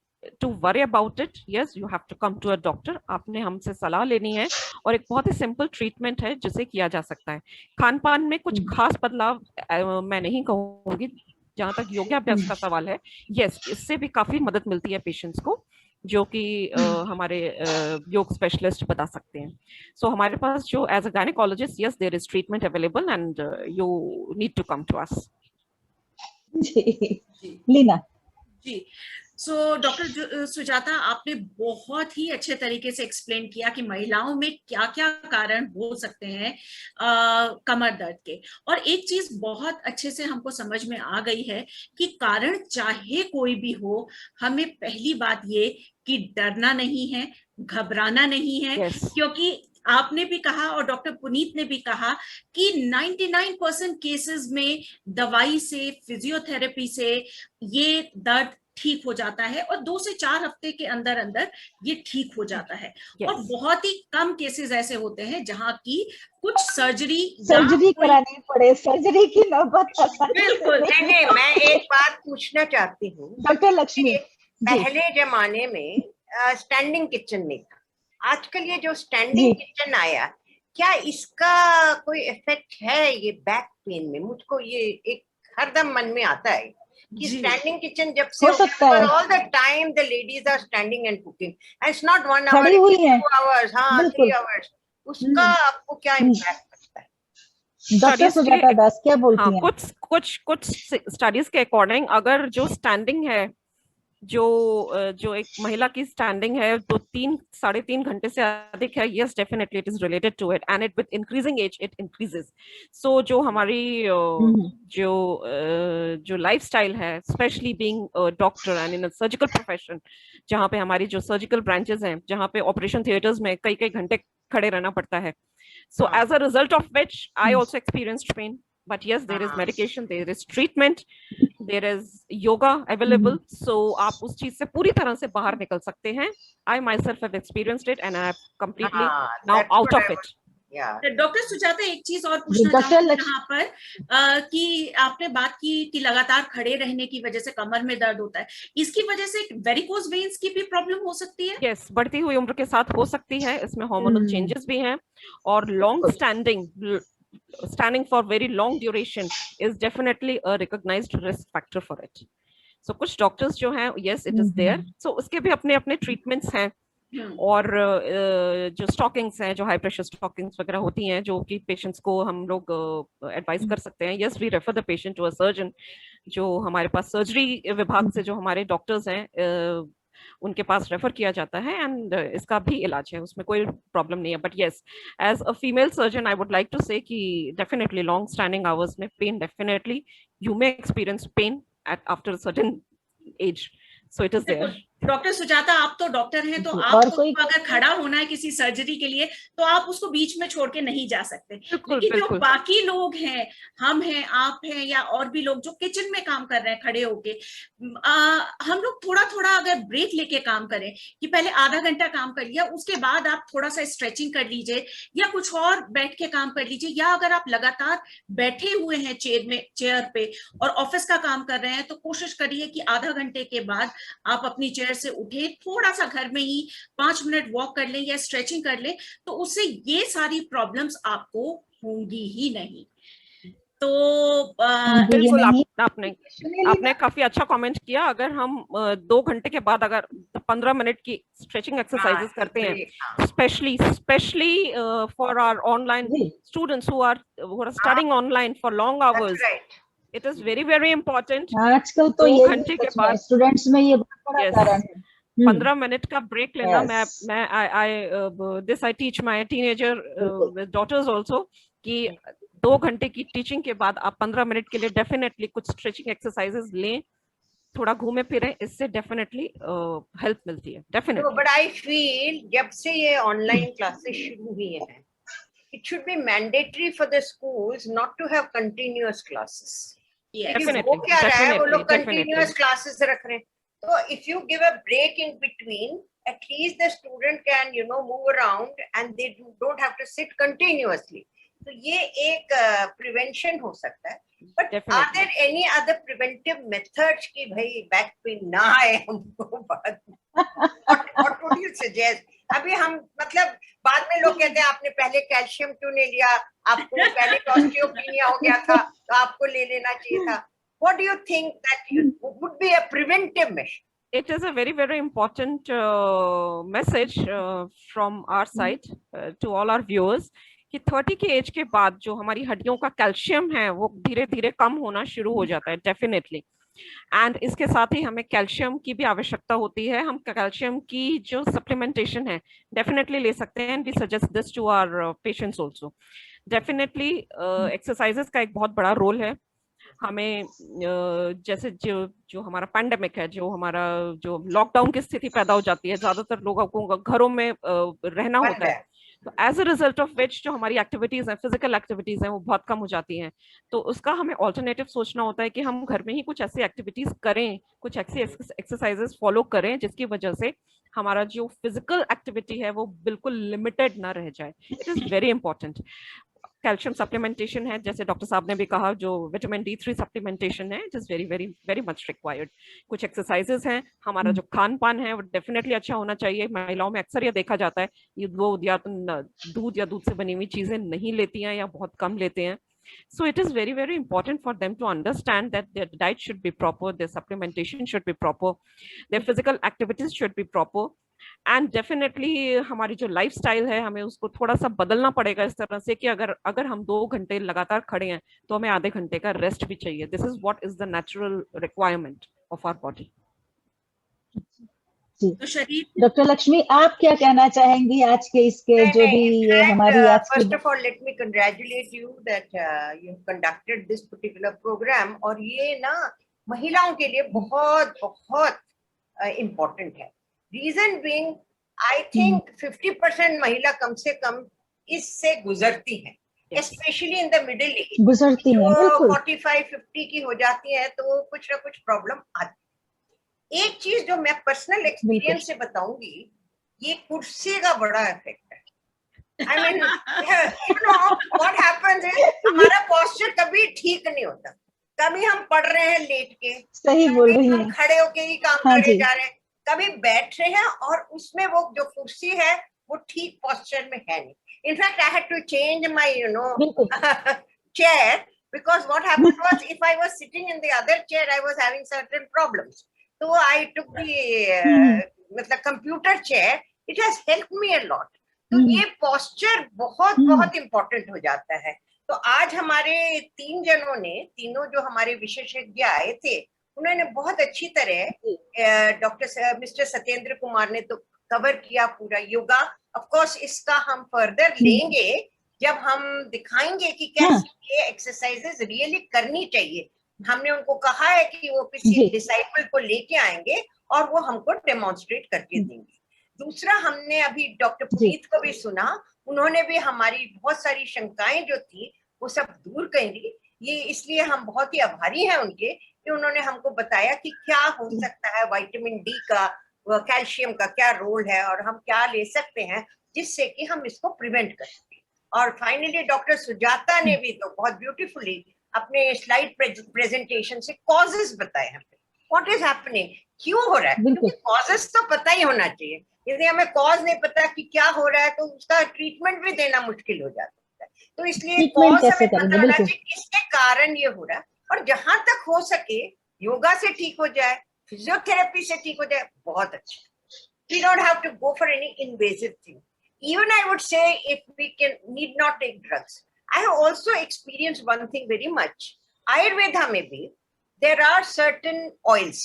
S7: to worry about it. Yes, you have to come to a doctor, आपने हमसे सलाह लेनी है, और एक बहुत ही सिंपल ट्रीटमेंट है जिसे किया जा सकता है। खान पान में कुछ खास बदलाव मैं नहीं कहूंगी। जहां तक योगाभ्यास का सवाल है, यस, इससे भी काफी मदद मिलती है पेशेंट्स को, जो कि हमारे योग स्पेशलिस्ट बता सकते हैं। सो हमारे पास जो as a gynaecologist, yes, there is treatment available and you need to come to us.
S1: जी, लीना
S2: जी। सो डॉक्टर सुजाता, आपने बहुत ही अच्छे तरीके से एक्सप्लेन किया कि महिलाओं में क्या क्या कारण हो सकते हैं कमर दर्द के, और एक चीज बहुत अच्छे से हमको समझ में आ गई है कि कारण चाहे कोई भी हो, हमें पहली बात ये कि डरना नहीं है, घबराना नहीं है, क्योंकि आपने भी कहा और डॉक्टर पुनीत ने भी कहा कि 99% केसेस में दवाई से, फिजियोथेरेपी से ये दर्द ठीक हो जाता है, और 2 से 4 हफ्ते के अंदर अंदर ये ठीक हो जाता है। और बहुत ही कम केसेस ऐसे होते हैं जहां की कुछ सर्जरी
S1: करानी पड़े, सर्जरी की नौबत।
S4: बिल्कुल। नहीं, मैं एक बात पूछना चाहती हूँ
S1: डॉक्टर लक्ष्मी,
S4: पहले जमाने में स्टैंडिंग किचन नहीं था, आजकल ये जो स्टैंडिंग किचन आया, क्या इसका कोई इफेक्ट है ये बैक पेन में? मुझको ये एक हरदम मन में आता है कि स्टैंडिंग किचन जब से
S1: हो सकता है,
S4: all the time the ladies are standing and cooking, and it's not 1 hour, 2 hours, हाँ 3 hours, उसका आपको क्या इम्पैक्ट पड़ता है?
S1: डॉक्टर सुजाता दास क्या बोलती हैं?
S7: कुछ स्टडीज के अकॉर्डिंग, अगर जो स्टैंडिंग है, जो एक महिला की स्टैंडिंग है, तो 3-3.5 घंटे से अधिक है, yes, definitely it is related to it, and it with increasing age it increases. So जो हमारी जो लाइफस्टाइल है, specially being doctor and in a surgical profession, जहाँ पे हमारी जो सर्जिकल ब्रांचेस हैं, जहाँ पे ऑपरेशन थिएटर्स में कई घंटे खड़े रहना पड़ता है, so as a result of which I also experienced pain, but yes, there is medication, there is treatment, there is yoga available, so आप उस चीज से पूरी तरह से बाहर निकल सकते हैं। I myself have experienced it and I have completely now out of it.
S2: Doctor Sujata, एक चीज और पूछना चाहूंगी यहाँ पर कि आपने बात की कि लगातार खड़े रहने की वजह से कमर में दर्द होता है, इसकी वजह से वेरिकोज वेन्स की भी प्रॉब्लम हो सकती है?
S7: यस, बढ़ती हुई उम्र के साथ हो सकती है, इसमें हार्मोनल चेंजेस भी हैं, और long standing for very long duration is definitely a recognised risk factor for it. So कुछ डॉक्टर्स जो हैं, yes it is there, so उसके भी अपने अपने ट्रीटमेंट्स हैं। और जो स्टॉकिंग्स हैं, जो हाई प्रेशर स्टॉकिंग्स वगैरह होती हैं, जो कि पेशेंट्स को हम लोग एडवाइस कर सकते हैं। Yes, we refer the patient to a surgeon. जो हमारे पास सर्जरी विभाग से जो हमारे डॉक्टर्स हैं, उनके पास रेफर किया जाता है, एंड इसका भी इलाज है, उसमें कोई प्रॉब्लम नहीं है। But yes, as a female surgeon I would like to say कि डेफिनेटली लॉन्ग स्टैंडिंग आवर्स में pain, definitely you may experience pain at after certain age, so it is there.
S2: Doctor Sujata, आप तो doctor हैं, तो आपको अगर खड़ा होना है किसी सर्जरी के लिए तो आप उसको बीच में छोड़ के नहीं जा सकते। लेकिन जो बाकी लोग हैं, हम हैं, आप हैं, या और भी लोग जो किचन में काम कर रहे हैं खड़े होके, हम लोग थोड़ा थोड़ा अगर ब्रेक लेके काम करें, कि पहले आधा घंटा काम कर लिया, उसके बाद आप थोड़ा सा स्ट्रेचिंग कर लीजिए या कुछ और बैठ के काम कर लीजिए, या अगर आप लगातार बैठे हुए हैं चेयर पे और ऑफिस का काम कर रहे हैं, तो कोशिश करिए कि आधा घंटे के बाद आप अपनी चेयर से उठे, थोड़ा सा घर में ही 5 मिनट वॉक कर लें या स्ट्रेचिंग कर लें, तो उससे ये सारी प्रॉब्लम्स आपको होंगी ही नहीं। तो
S7: बिल्कुल आपने काफी अच्छा कमेंट किया। अगर हम 2 घंटे के बाद अगर 15 मिनट की स्ट्रेचिंग एक्सरसाइजेस करते हैं, specially for our online students who are studying online for long hours, it is very very important.
S1: आजकल तो
S7: 2 घंटे के बाद
S1: स्टूडेंट्स में ये बहुत बड़ा कारण है,
S7: 15 मिनट का ब्रेक लेना। मैं this I teach my teenager daughters also कि 2 घंटे की टीचिंग के बाद आप 15 मिनट के लिए डेफिनेटली कुछ स्ट्रेचिंग एक्सरसाइजेस लें, थोड़ा घूमे फिरें, इससे डेफिनेटली हेल्प मिलती है, डेफिनेटली।
S4: बट आई फील जब से ये ऑनलाइन क्लासेस शुरू हुई हैं, it should be mandatory for the schools not to have continuous classes. वो क्या रहा है, वो लोग continuous classes रख रहे हैं, तो if you give a break in between, at least the student can move around and they don't have to sit continuously. तो ये एक प्रिवेंशन हो सकता है। But are there any other preventive methods कि भाई बैक पेन ना आए हमको बाद में? What would you suggest? अभी हम मतलब बाद में लोग कहते हैं आपने पहले कैल्शियम क्यों नहीं लिया, आपको पहले ऑस्टियोपेनिया हो गया था तो आपको ले लेना चाहिए था। What do you think that would be a preventive measure?
S7: It is a very, very important message from our side to all our viewers कि 30 के एज के बाद जो हमारी हड्डियों का कैल्शियम है वो धीरे धीरे कम होना शुरू हो जाता है, डेफिनेटली। एंड इसके साथ ही हमें कैल्शियम की भी आवश्यकता होती है। हम कैल्शियम की जो सप्लीमेंटेशन है डेफिनेटली ले सकते हैं, and we suggest this to our patients also. Definitely exercises का एक बहुत बड़ा रोल है। हमें जैसे जो हमारा पैंडेमिक है, जो हमारा जो लॉकडाउन की स्थिति पैदा हो जाती है, ज्यादातर लोगों को घरों में रहना होता है, तो as a result of which जो हमारी एक्टिविटीज हैं, फिजिकल एक्टिविटीज हैं, वो बहुत कम हो जाती हैं। तो उसका हमें ऑल्टरनेटिव सोचना होता है कि हम घर में ही कुछ ऐसी एक्टिविटीज करें, कुछ ऐसी एक्सरसाइजेस फॉलो करें जिसकी वजह से हमारा जो फिजिकल एक्टिविटी है वो बिल्कुल लिमिटेड ना रह जाए। It is very important. Calcium supplementation है, जैसे डॉक्टर साहब ने भी कहा, जो विटामिन D3 सप्लीमेंटेशन है, it is very very very much required. कुछ एक्सरसाइजेस हैं, हमारा जो खान पान है वो डेफिनेटली अच्छा होना चाहिए। महिलाओं में अक्सर ये देखा जाता है ये वो या तो दूध या दूध से बनी हुई चीजें नहीं लेती हैं या बहुत कम लेते हैं। So it is very, very important for them to understand that their diet should be proper, their supplementation should be proper, their physical activities should be proper, and definitely हमारी जो लाइफस्टाइल है हमें उसको थोड़ा सा बदलना पड़ेगा इस तरह से कि अगर हम 2 घंटे लगातार खड़े हैं तो हमें आधे घंटे का रेस्ट भी चाहिए। This is what is the natural requirement of our body.
S2: तो शरीर,
S1: डॉक्टर लक्ष्मी आप क्या कहना चाहेंगी आज के इसके जो भी हमारी आज की?
S4: First of all let me congratulate you that you conducted this particular programme, और ये ना महिलाओं के लिए बहुत बहुत इम्पोर्टेंट है। रीजन बीइंग आई थिंक 50% महिला कम से कम इससे गुजरती हैं, specially in the middle age
S1: गुजरती हैं, बिल्कुल
S4: 45-50 की हो जाती है तो कुछ ना कुछ प्रॉब्लम आती है। एक चीज जो मैं पर्सनल एक्सपीरियंस से बताऊंगी, ये कुर्सी का बड़ा इफेक्ट है। I mean, you know what happens is हमारा posture कभी ठीक नहीं होता. कभी हम पढ़ रहे हैं लेट के,
S1: सही बोल रही हैं,
S4: खड़े होके ही काम
S1: हाँ
S4: करे
S1: जी,
S4: जा रहे हैं, कभी बैठ रहे हैं और उसमें वो जो कुर्सी है वो ठीक posture में है नहीं. In fact, I had to change my, you know, chair because what happened was if I was sitting in the other chair, I was having certain problems. So I took the computer chair. It has helped me a lot. तो ये posture बहुत बहुत important हो जाता है. तो आज हमारे तीनों जो हमारे विशेषज्ञ आए थे, उन्होंने बहुत अच्छी तरह डॉक्टर मिस्टर सत्येंद्र कुमार ने तो कवर किया पूरा योगा. ऑफ कोर्स इसका हम फर्दर लेंगे जब हम दिखाएंगे कि कैसे ये एक्सरसाइजेस रियली करनी चाहिए. हमने उनको कहा है कि वो किसी डिसाइपल को लेके आएंगे और वो हमको डेमोन्स्ट्रेट करके देंगे. दूसरा, हमने अभी डॉक्टर पुनीत को भी सुना, उन्होंने भी हमारी बहुत सारी शंकाएं जो थी वो सब दूर करेंगी. ये इसलिए हम बहुत ही आभारी हैं उनके कि उन्होंने हमको बताया कि क्या हो सकता है, विटामिन डी का, कैल्शियम का क्या रोल है और हम क्या ले सकते हैं जिससे कि हम इसको प्रिवेंट कर सकें. और फाइनली डॉक्टर सुजाता ने भी तो बहुत ब्यूटीफुली अपने स्लाइड प्रेजेंटेशन से कॉजेस बताए हमें, व्हाट इज हैपनिंग, क्यों हो रहा है. क्योंकि कॉजेस तो पता ही होना चाहिए. यदि हमें कॉज नहीं पता कि क्या हो रहा है तो उसका ट्रीटमेंट भी देना मुश्किल हो जाता है. तो इसलिए कॉज हमें पता होना चाहिए किसके कारण ये हो रहा है, और जहां तक हो सके योगा से ठीक हो जाए, फिजियोथेरेपी से ठीक हो जाए, बहुत अच्छा. We don't have to go for any invasive thing. Even I would say if we need not take drugs. I have also experienced one thing very much. Ayurveda maybe there are certain oils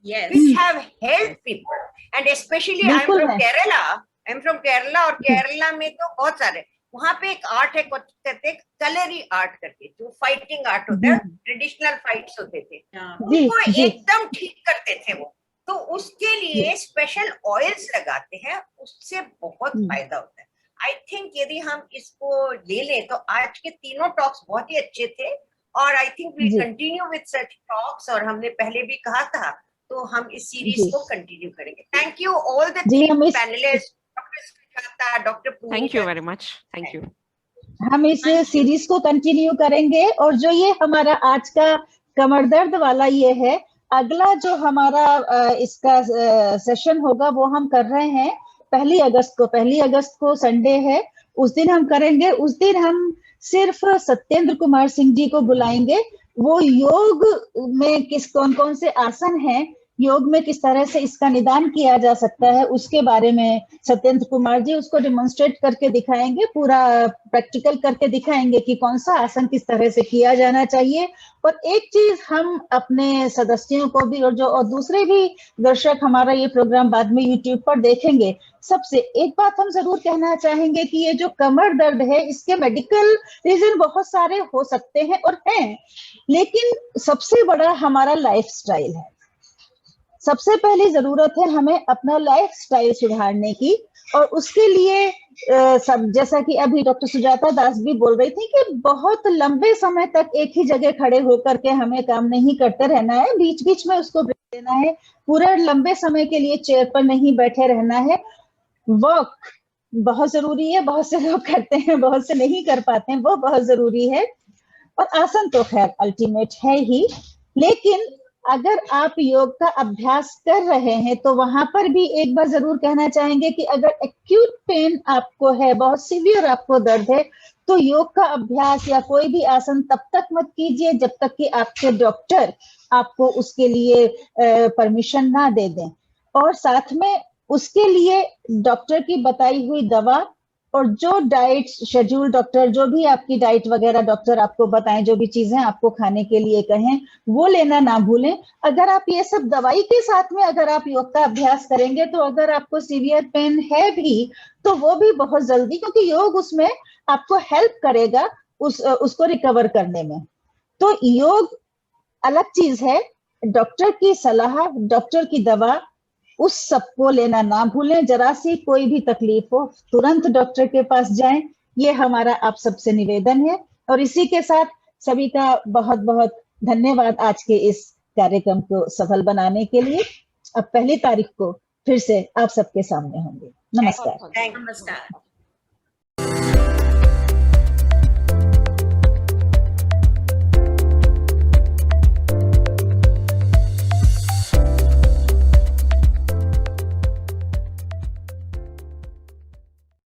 S4: which have helped people, and especially I'm from Kerala. I'm from Kerala और केरला में तो बहुत सारे, वहाँ पे एक art है कहते हैं कलरी आर्ट करके, जो फाइटिंग आर्ट होता है, ट्रेडिशनल फाइट्स होते थे, उनको एकदम ठीक करते थे वो. तो उसके लिए स्पेशल ऑयल्स लगाते हैं, उससे बहुत फायदा होता है. आई थिंक यदि हम इसको ले लें तो आज के तीनों टॉक्स बहुत ही अच्छे थे और I think we continue with such talks, और हमने पहले भी कहा था तो हम इस सीरीज को कंटिन्यू करेंगे. Thank you all the three panelist, doctor Sujata, doctor Puneet.
S7: Thank you very much. Thank you.
S1: हम इस सीरीज को कंटिन्यू करेंगे और जो ये हमारा आज का कमर दर्द वाला ये है, अगला जो हमारा इसका सेशन होगा वो हम कर रहे हैं 1 अगस्त को संडे है, उस दिन हम करेंगे. उस दिन हम सिर्फ सत्येंद्र कुमार सिंह जी को बुलाएंगे. वो योग में कौन कौन से आसन हैं, योग में किस तरह से इसका निदान किया जा सकता है, उसके बारे में सत्येंद्र कुमार जी उसको डेमोन्स्ट्रेट करके दिखाएंगे, पूरा प्रैक्टिकल करके दिखाएंगे कि कौन सा आसन किस तरह से किया जाना चाहिए. और एक चीज हम अपने सदस्यों को भी और दूसरे भी दर्शक हमारा ये प्रोग्राम बाद में यूट्यूब पर देखेंगे, सबसे एक बात हम जरूर कहना चाहेंगे कि ये जो कमर दर्द है इसके मेडिकल रीजन बहुत सारे हो सकते हैं और हैं, लेकिन सबसे बड़ा हमारा लाइफस्टाइल है. सबसे पहली जरूरत है हमें अपना लाइफस्टाइल सुधारने की, और उसके लिए सब जैसा कि अभी डॉक्टर सुजाता दास भी बोल रही थी कि बहुत लंबे समय तक एक ही जगह खड़े होकर के हमें काम नहीं करते रहना है, बीच बीच में उसको ब्रेक देना है, पूरे लंबे समय के लिए चेयर पर नहीं बैठे रहना है. वॉक बहुत जरूरी है, बहुत से लोग करते हैं, बहुत से नहीं कर पाते हैं, वो बहुत जरूरी है. और आसन तो खैर अल्टीमेट है ही, लेकिन अगर आप योग का अभ्यास कर रहे हैं तो वहां पर भी एक बार जरूर कहना चाहेंगे कि अगर एक्यूट पेन आपको है, बहुत सीवियर आपको दर्द है, तो योग का अभ्यास या कोई भी आसन तब तक मत कीजिए जब तक कि आपके डॉक्टर आपको उसके लिए परमिशन ना दे दें. और साथ में उसके लिए डॉक्टर की बताई हुई दवा और जो डाइट शेड्यूल डॉक्टर, जो भी आपकी डाइट वगैरह डॉक्टर आपको बताएं, जो भी चीजें आपको खाने के लिए कहें वो लेना ना भूलें. अगर आप ये सब दवाई के साथ में अगर आप योग का अभ्यास करेंगे तो अगर आपको सीवियर पेन है भी तो वो भी बहुत जल्दी, क्योंकि योग उसमें आपको हेल्प करेगा उसको रिकवर करने में. तो योग अलग चीज है, डॉक्टर की सलाह, डॉक्टर की दवा, उस सबको लेना ना भूलें. जरा सी कोई भी तकलीफ हो तुरंत डॉक्टर के पास जाएं, ये हमारा आप सबसे निवेदन है. और इसी के साथ सभी का बहुत बहुत धन्यवाद आज के इस कार्यक्रम को सफल बनाने के लिए. अब 1 तारीख को फिर से आप सबके सामने होंगे. नमस्कार.
S2: नमस्कार.